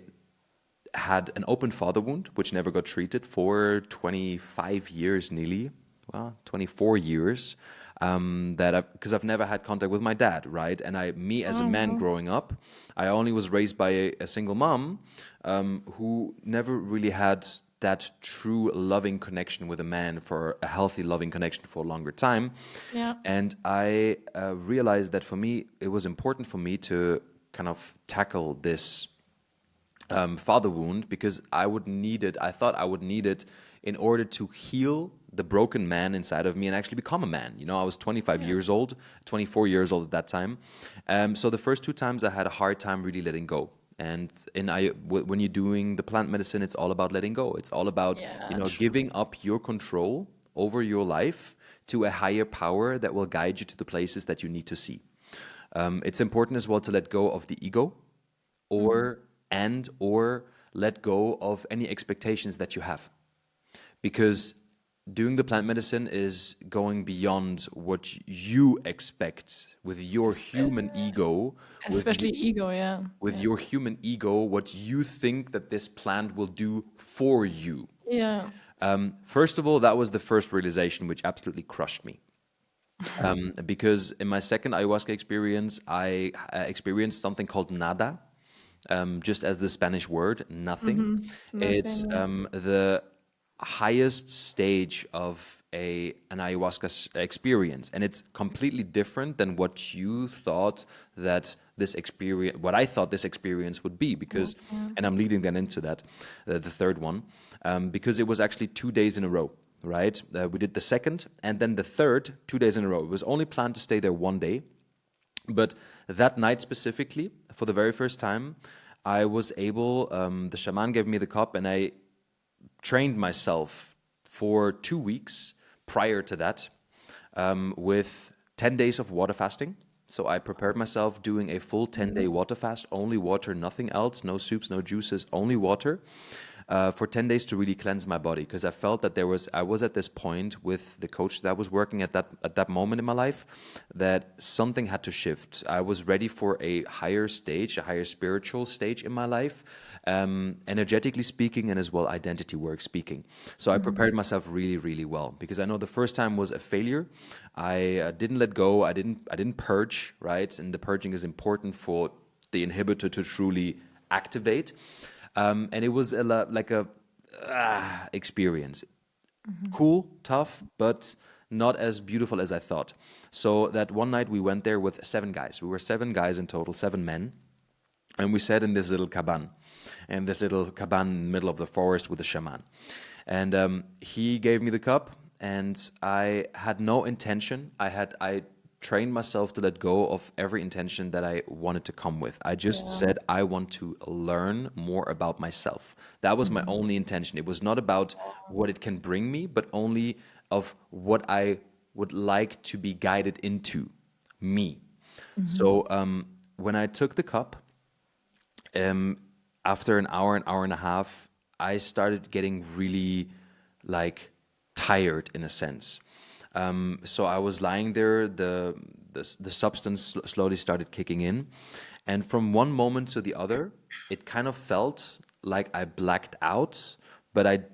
had an open father wound, which never got treated for 25 years nearly. well, 24 years, because I've never had contact with my dad, right? And me as a man Oh, growing up, I only was raised by a single mom, who never really had that true loving connection with a man, for a healthy loving connection for a longer time. yeah. And I realized that for me, it was important for me to kind of tackle this father wound, because I would need it. I thought I would need it in order to heal the broken man inside of me and actually become a man. You know, I was 25 Yeah. years old, 24 years old at that time. So the first two times I had a hard time really letting go. And when you're doing the plant medicine, it's all about letting go. It's all about, Yeah, true. giving up your control over your life to a higher power that will guide you to the places that you need to see. It's important as well to let go of the ego, Mm. or let go of any expectations that you have, because doing the plant medicine is going beyond what you expect with your Espe- human ego, with Especially ego, yeah. Yeah. your human ego, what you think that this plant will do for you. Yeah. First of all, that was the first realization, which absolutely crushed me. Because in my second ayahuasca experience, I experienced something called nada, just as the Spanish word, nothing. It's Nothing. Yeah. the highest stage of an ayahuasca experience, and it's completely different than what you thought that this experience, what I thought this experience would be, because, Okay. and I'm leading then into that, the third one, because it was actually 2 days in a row. Right, we did the second and then the third 2 days in a row. It was only planned to stay there one day, but that night specifically, for the very first time, I was able, the shaman gave me the cup, and I trained myself for 2 weeks prior to that, with 10 days of water fasting. So I prepared myself doing a full 10-day water fast, only water, nothing else, no soups, no juices, only water, for 10 days to really cleanse my body, because I felt that I was at this point with the coach that was working at that moment in my life, that something had to shift. I was ready for a higher stage, a higher spiritual stage in my life, energetically speaking, and as well identity work speaking. So I prepared myself really, really well, because I know the first time was a failure. I didn't let go. I didn't purge, right? And the purging is important for the inhibitor to truly activate. And it was like a experience. Cool, tough, but not as beautiful as I thought. So that one night we went there with 7 guys. We were 7 guys in total, 7 men, and we sat in this little caban, in the middle of the forest with the shaman. And he gave me the cup, and I had no intention. I trained myself to let go of every intention that I wanted to come with. I just Yeah. said I want to learn more about myself. That was my only intention. It was not about what it can bring me, but only of what I would like to be guided into, me. So when I took the cup, um, after an hour and a half, I started getting really like tired in a sense. So I was lying there. The substance slowly started kicking in, and from one moment to the other, it kind of felt like I blacked out. But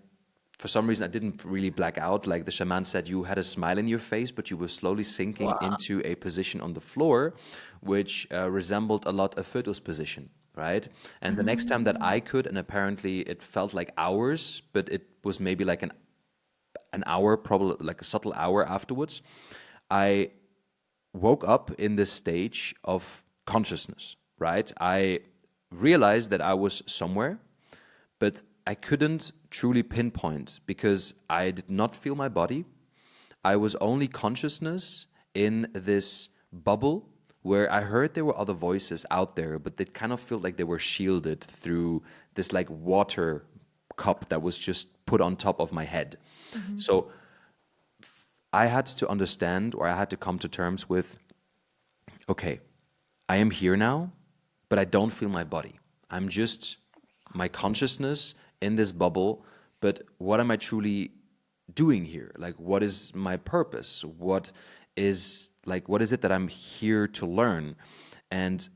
for some reason, I didn't really black out. Like the shaman said, you had a smile in your face, but you were slowly sinking Wow. into a position on the floor, which resembled a lot a fetus position, right? And the next time that I could, and apparently it felt like hours, but it was maybe like an hour, probably like a subtle hour afterwards, I woke up in this stage of consciousness, right? I realized that I was somewhere, but I couldn't truly pinpoint, because I did not feel my body. I was only consciousness in this bubble where I heard there were other voices out there, but they kind of felt like they were shielded through this like water cup that was just put on top of my head. So I had to understand, or I had to come to terms with, okay, I am here now, but I don't feel my body. I'm just my consciousness in this bubble, but what am I truly doing here? Like, what is my purpose? What is it that I'm here to learn? And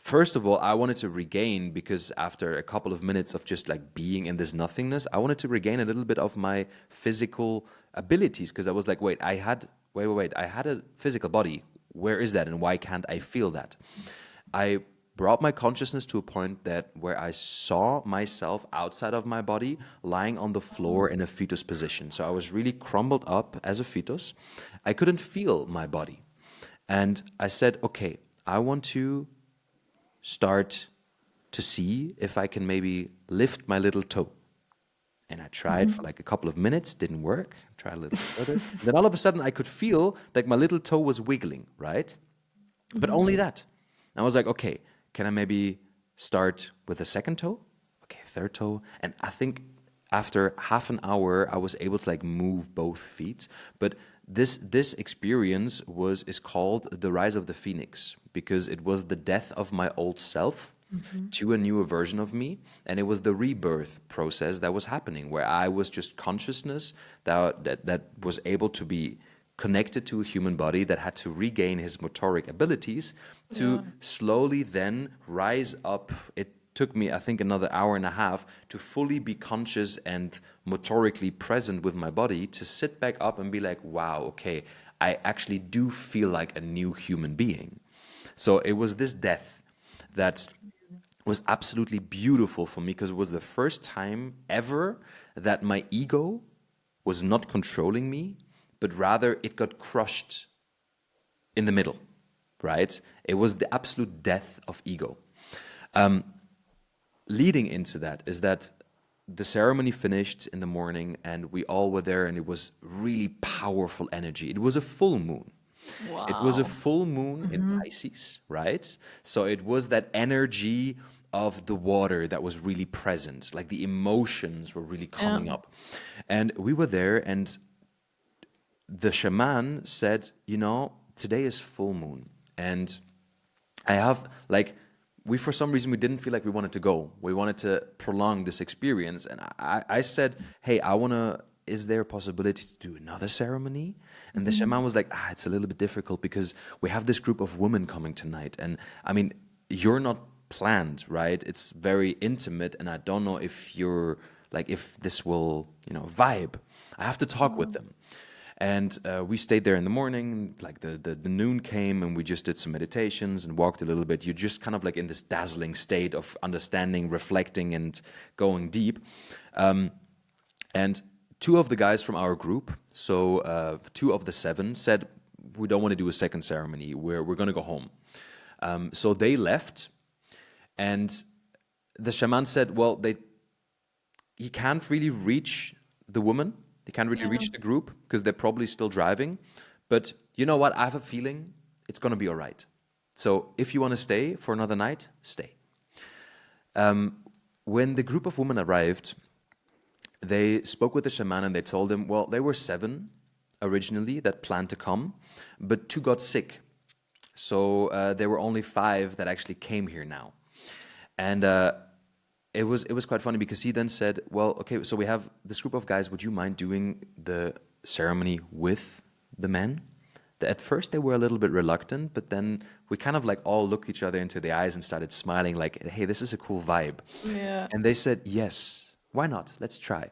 First of all, I wanted to regain, because after a couple of minutes of just like being in this nothingness, I wanted to regain a little bit of my physical abilities, because I was like, wait, I had a physical body. Where is that, and why can't I feel that? I brought my consciousness to a point that where I saw myself outside of my body lying on the floor in a fetus position. So I was really crumbled up as a fetus. I couldn't feel my body. And I said, okay, I want to start to see if I can maybe lift my little toe. And I tried for like a couple of minutes, didn't work. Tried a little further. And then all of a sudden I could feel like my little toe was wiggling, right? But only that. I was like, okay, can I maybe start with a second toe? Okay, third toe. And I think after half an hour, I was able to like move both feet. But this experience is called the rise of the phoenix, because it was the death of my old self to a newer version of me, and it was the rebirth process that was happening, where I was just consciousness that was able to be connected to a human body, that had to regain his motoric abilities to slowly then rise up. It took me, I think, another hour and a half to fully be conscious and motorically present with my body, to sit back up and be like, wow, okay, I actually do feel like a new human being. So it was this death that was absolutely beautiful for me, because it was the first time ever that my ego was not controlling me, but rather it got crushed in the middle, right? It was the absolute death of ego. Leading into that is that the ceremony finished in the morning, and we all were there, and it was really powerful energy. It was a full moon. It was a Wow. full moon in Pisces, right? So it was that energy of the water that was really present, like the emotions were really Yeah. coming up. And we were there, and the shaman said, today is full moon. And I have, like, for some reason, we didn't feel like we wanted to go. We wanted to prolong this experience. And I said, hey, is there a possibility to do another ceremony? And the shaman was like, it's a little bit difficult, because we have this group of women coming tonight. And I mean, you're not planned, right? It's very intimate. And I don't know if this will, vibe. I have to talk with them. And we stayed there in the morning, like the noon came, and we just did some meditations and walked a little bit. You're just kind of like in this dazzling state of understanding, reflecting, and going deep. And two of the guys from our group, so two of the seven, said, we don't want to do a second ceremony. We're going to go home. So they left, and the shaman said, well, he can't really reach the woman. They can't really Yeah. reach the group, because they're probably still driving. But you know what? I have a feeling it's going to be all right. So if you want to stay for another night, stay. When the group of women arrived, they spoke with the shaman, and they told him, well, there were 7 originally that planned to come, but 2 got sick. So there were only 5 that actually came here now. And it was quite funny, because he then said, well, okay, so we have this group of guys, would you mind doing the ceremony with the men? At first they were a little bit reluctant, but then we kind of like all looked each other into the eyes and started smiling, like, hey, this is a cool vibe. Yeah. And they said, yes, why not? Let's try.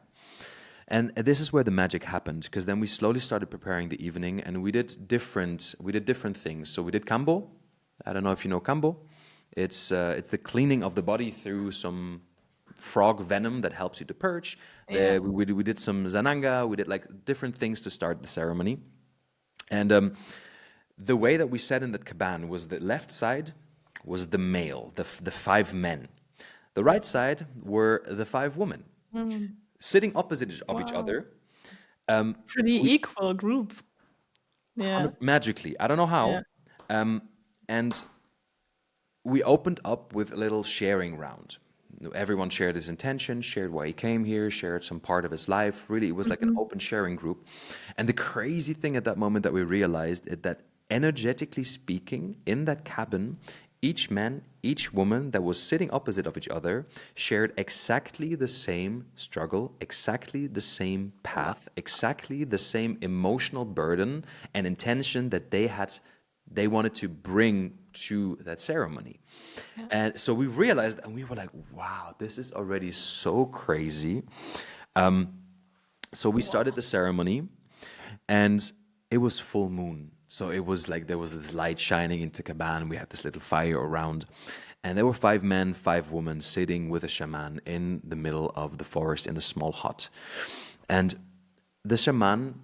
And this is where the magic happened, because then we slowly started preparing the evening, and we did different things. So we did kambo. I don't know if you know kambo. It's the cleaning of the body through some frog venom that helps you to purge. Yeah. We did some zananga. We did like different things to start the ceremony. And the way that we sat in that cabane was the left side was the male, the 5 men. The right side were the 5 women, sitting opposite of each Wow. other. Pretty We equal group. Yeah. magically, I don't know Yeah. how, and we opened up with a little sharing round. Everyone shared his intention, shared why he came here, shared some part of his life. Really, it was like an open sharing group. And the crazy thing at that moment that we realized is that, energetically speaking, in that cabin, each man, each woman that was sitting opposite of each other shared exactly the same struggle, exactly the same path, exactly the same emotional burden and intention that they had they wanted to bring to that ceremony. Yeah. And so we realized, and we were like, wow, this is already so crazy. So we started Wow. the ceremony, and it was full moon. So it was like there was this light shining into Caban. We had this little fire around. And there were 5 men, 5 women sitting with a shaman in the middle of the forest in a small hut. And the shaman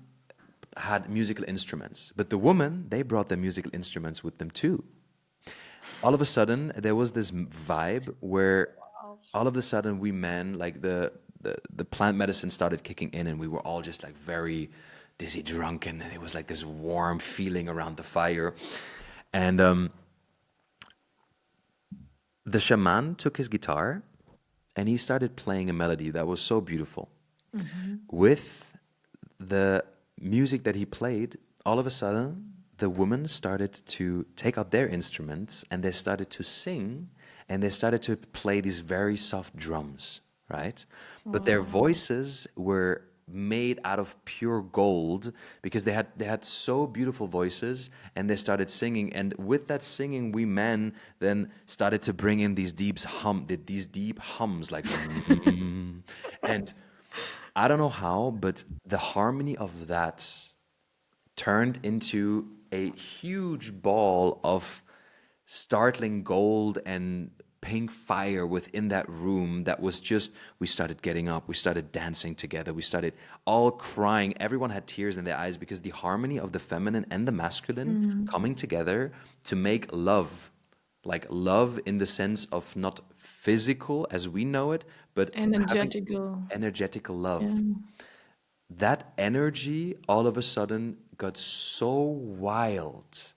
had musical instruments, but the women, they brought their musical instruments with them too. All of a sudden, there was this vibe where all of a sudden we men, like the plant medicine started kicking in, and we were all just like very dizzy drunk, and it was like this warm feeling around the fire. And the shaman took his guitar and he started playing a melody that was so beautiful. Hmm. With the music that he played, all of a sudden, the women started to take out their instruments and they started to sing and they started to play these very soft drums, right? But their Wow. voices were made out of pure gold because they had so beautiful voices, and they started singing, and with that singing we men then started to bring in these deep hums like and I don't know how, but the harmony of that turned into a huge ball of startling gold and pink fire within that room that was just, we started getting up, we started dancing together, we started all crying. Everyone had tears in their eyes because the harmony of the feminine and the masculine Mm. coming together to make love, like love in the sense of not physical as we know it, but having Energetical. energetical love. Yeah. That energy all of a sudden got so wild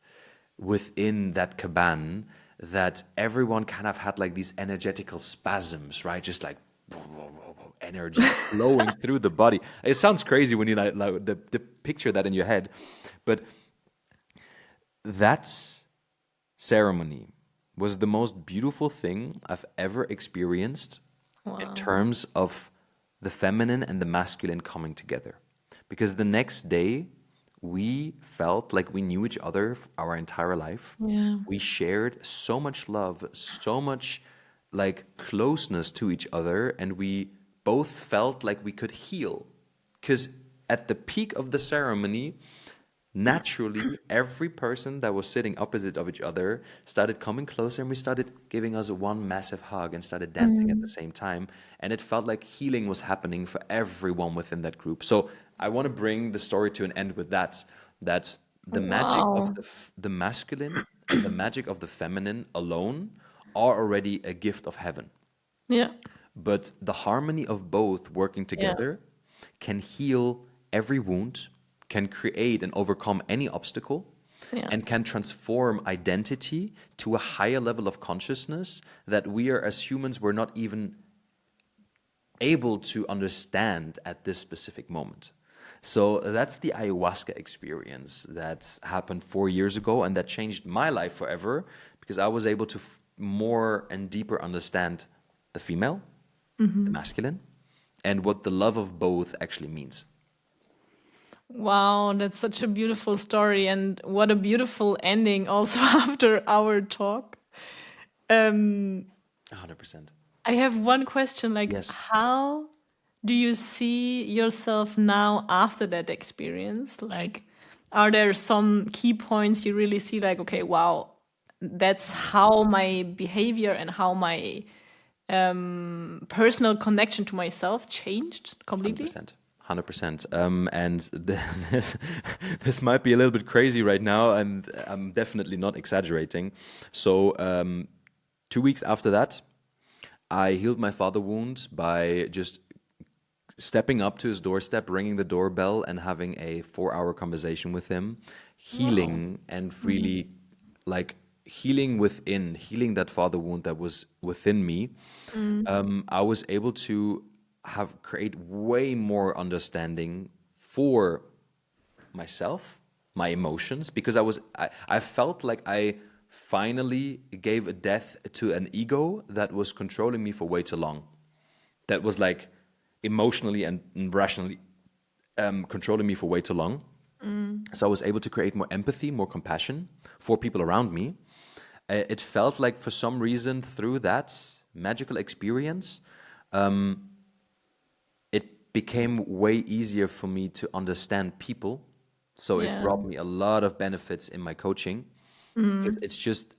within that caban that everyone kind of had like these energetical spasms, right? Just like whoa, whoa, whoa, whoa, energy flowing through the body. It sounds crazy when you like the picture that in your head, but that ceremony was the most beautiful thing I've ever experienced in Wow. terms of the feminine and the masculine coming together. Because the next day, we felt like we knew each other our entire life. Yeah. We shared so much love, so much like closeness to each other, and we both felt like we could heal. Because at the peak of the ceremony, naturally, every person that was sitting opposite of each other started coming closer, and we started giving us one massive hug and started dancing at the Mm. same time. And it felt like healing was happening for everyone within that group. So I want to bring the story to an end with that. That the magic of Wow. the masculine and the magic of the feminine alone are already a gift of heaven. Yeah. But the harmony of both working Yeah. together can heal every wound, can create and overcome any obstacle, Yeah. and can transform identity to a higher level of consciousness that we are, as humans, we're not even able to understand at this specific moment. So that's the ayahuasca experience that happened 4 years ago, and that changed my life forever because I was able to more and deeper understand the female, the Hmm. masculine, and what the love of both actually means. Wow, that's such a beautiful story, and what a beautiful ending also after our talk. Um, 100%. I have one question, like Yes, how do you see yourself now after that experience? Like, are there some key points you really see like, okay, wow, that's how my behavior and how my personal connection to myself changed completely? 100%. 100%. And this this might be a little bit crazy right now, and I'm definitely not exaggerating. So, 2 weeks after that, I healed my father wound by just stepping up to his doorstep, ringing the doorbell, and having a 4-hour conversation with him, Wow. healing and Mhm. really like healing within, healing that father wound that was within me. Mm. I was able to have create way more understanding for myself, my emotions, because I felt like I finally gave a death to an ego that was controlling me for way too long. That was like emotionally and rationally controlling me for way too long. So I was able to create more empathy, more compassion for people around me. It felt like for some reason through that magical experience, it became way easier for me to understand people. So it Yeah. brought me a lot of benefits in my coaching because it's just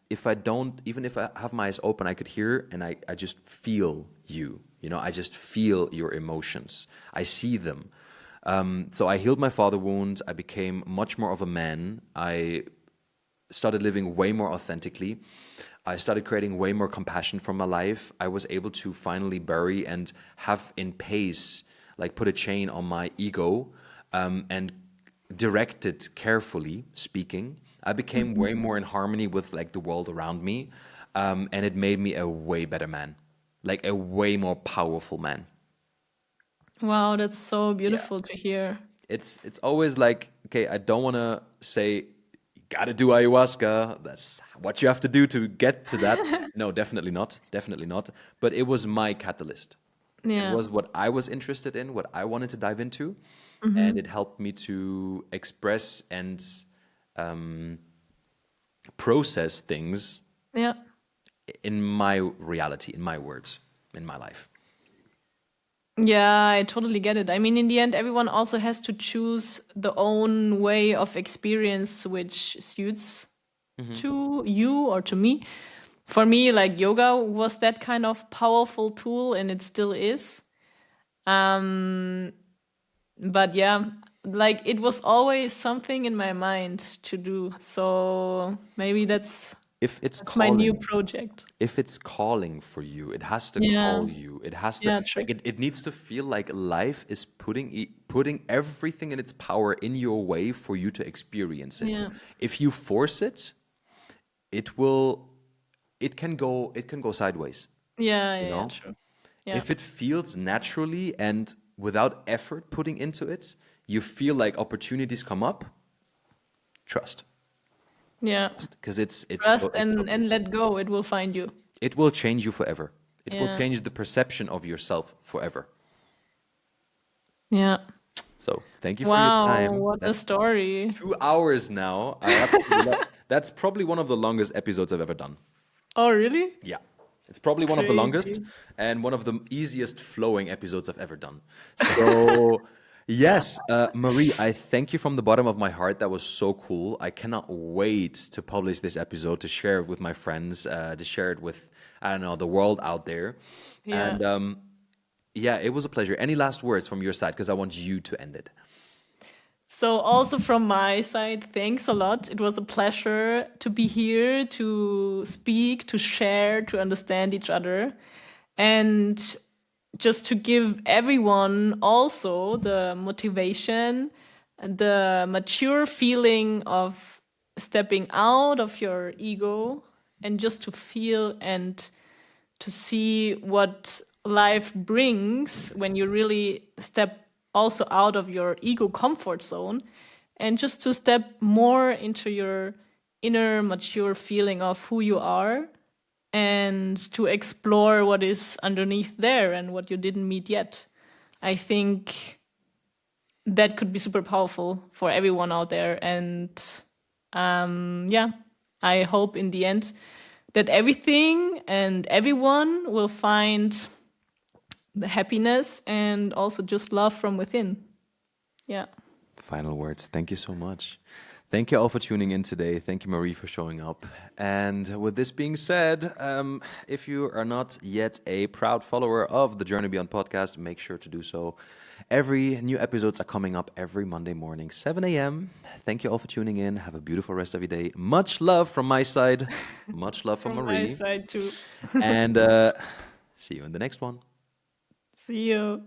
if I don't, even if I have my eyes open, I could hear and I just feel you. You know, I just feel your emotions. I see them. So I healed my father wound. I became much more of a man. I started living way more authentically. I started creating way more compassion for my life. I was able to finally bury and have in pace, like put a chain on my ego, and direct it carefully speaking. I became way more in harmony with like the world around me, and it made me a way better man, like a way more powerful man. Wow, that's so Yeah. beautiful to hear. It's always like, okay, I don't want to say you got to do ayahuasca. That's what you have to do to get to that. No, definitely not. Definitely not. But it was my catalyst. It Yeah. was what I was interested in, what I wanted to dive into, and it helped me to express and um, process things Yeah. in my reality, in my words, in my life. Yeah, I totally get it. I mean, in the end, everyone also has to choose the own way of experience which suits to you or to me. For me, like yoga was that kind of powerful tool, and it still is. Um, but yeah, like it was always something in my mind to do. So maybe If it's that's my new calling, project. if it's calling for you, it has to Yeah, call you. It has to yeah, true. like it needs to feel like life is putting everything in its power in your way for you to experience it. Yeah, If you force it, it will it can go sideways, yeah, you yeah, yeah, know? true. Yeah, If it feels naturally and without effort putting into it, you feel like opportunities come up, trust. yeah. Because Trust it's totally and let go. It will find you. it will change you forever. It will Yeah, change the perception of yourself forever. yeah. So thank you for your Wow, time. what a That's story. 2 hours now. That's probably one of the longest episodes I've ever done. Oh, really? Yeah. It's probably one of the longest Crazy. and one of the easiest flowing episodes I've ever done. So, yes, Marie, I thank you from the bottom of my heart. That was so cool. I cannot wait to publish this episode, to share it with my friends, to share it with, I don't know, the world out there. Yeah. And yeah, it was a pleasure. Any last words from your side? Because I want you to end it. So, also from my side, thanks a lot. It was a pleasure to be here, to speak, to share, to understand each other. And just to give everyone also the motivation, the mature feeling of stepping out of your ego and just to feel and to see what life brings when you really step also out of your ego comfort zone and just to step more into your inner mature feeling of who you are and to explore what is underneath there and what you didn't meet yet. I think that could be super powerful for everyone out there. And yeah, I hope in the end that everything and everyone will find the happiness and also just love from within. Yeah. Final words. Thank you so much. Thank you all for tuning in today. Thank you, Marie, for showing up. And with this being said, if you are not yet a proud follower of the Journey Beyond podcast, make sure to do so. Every new episodes are coming up every Monday morning, 7 a.m. Thank you all for tuning in. Have a beautiful rest of your day. Much love from my side. Much love from From my Marie. side too. And see you in the next one. See you.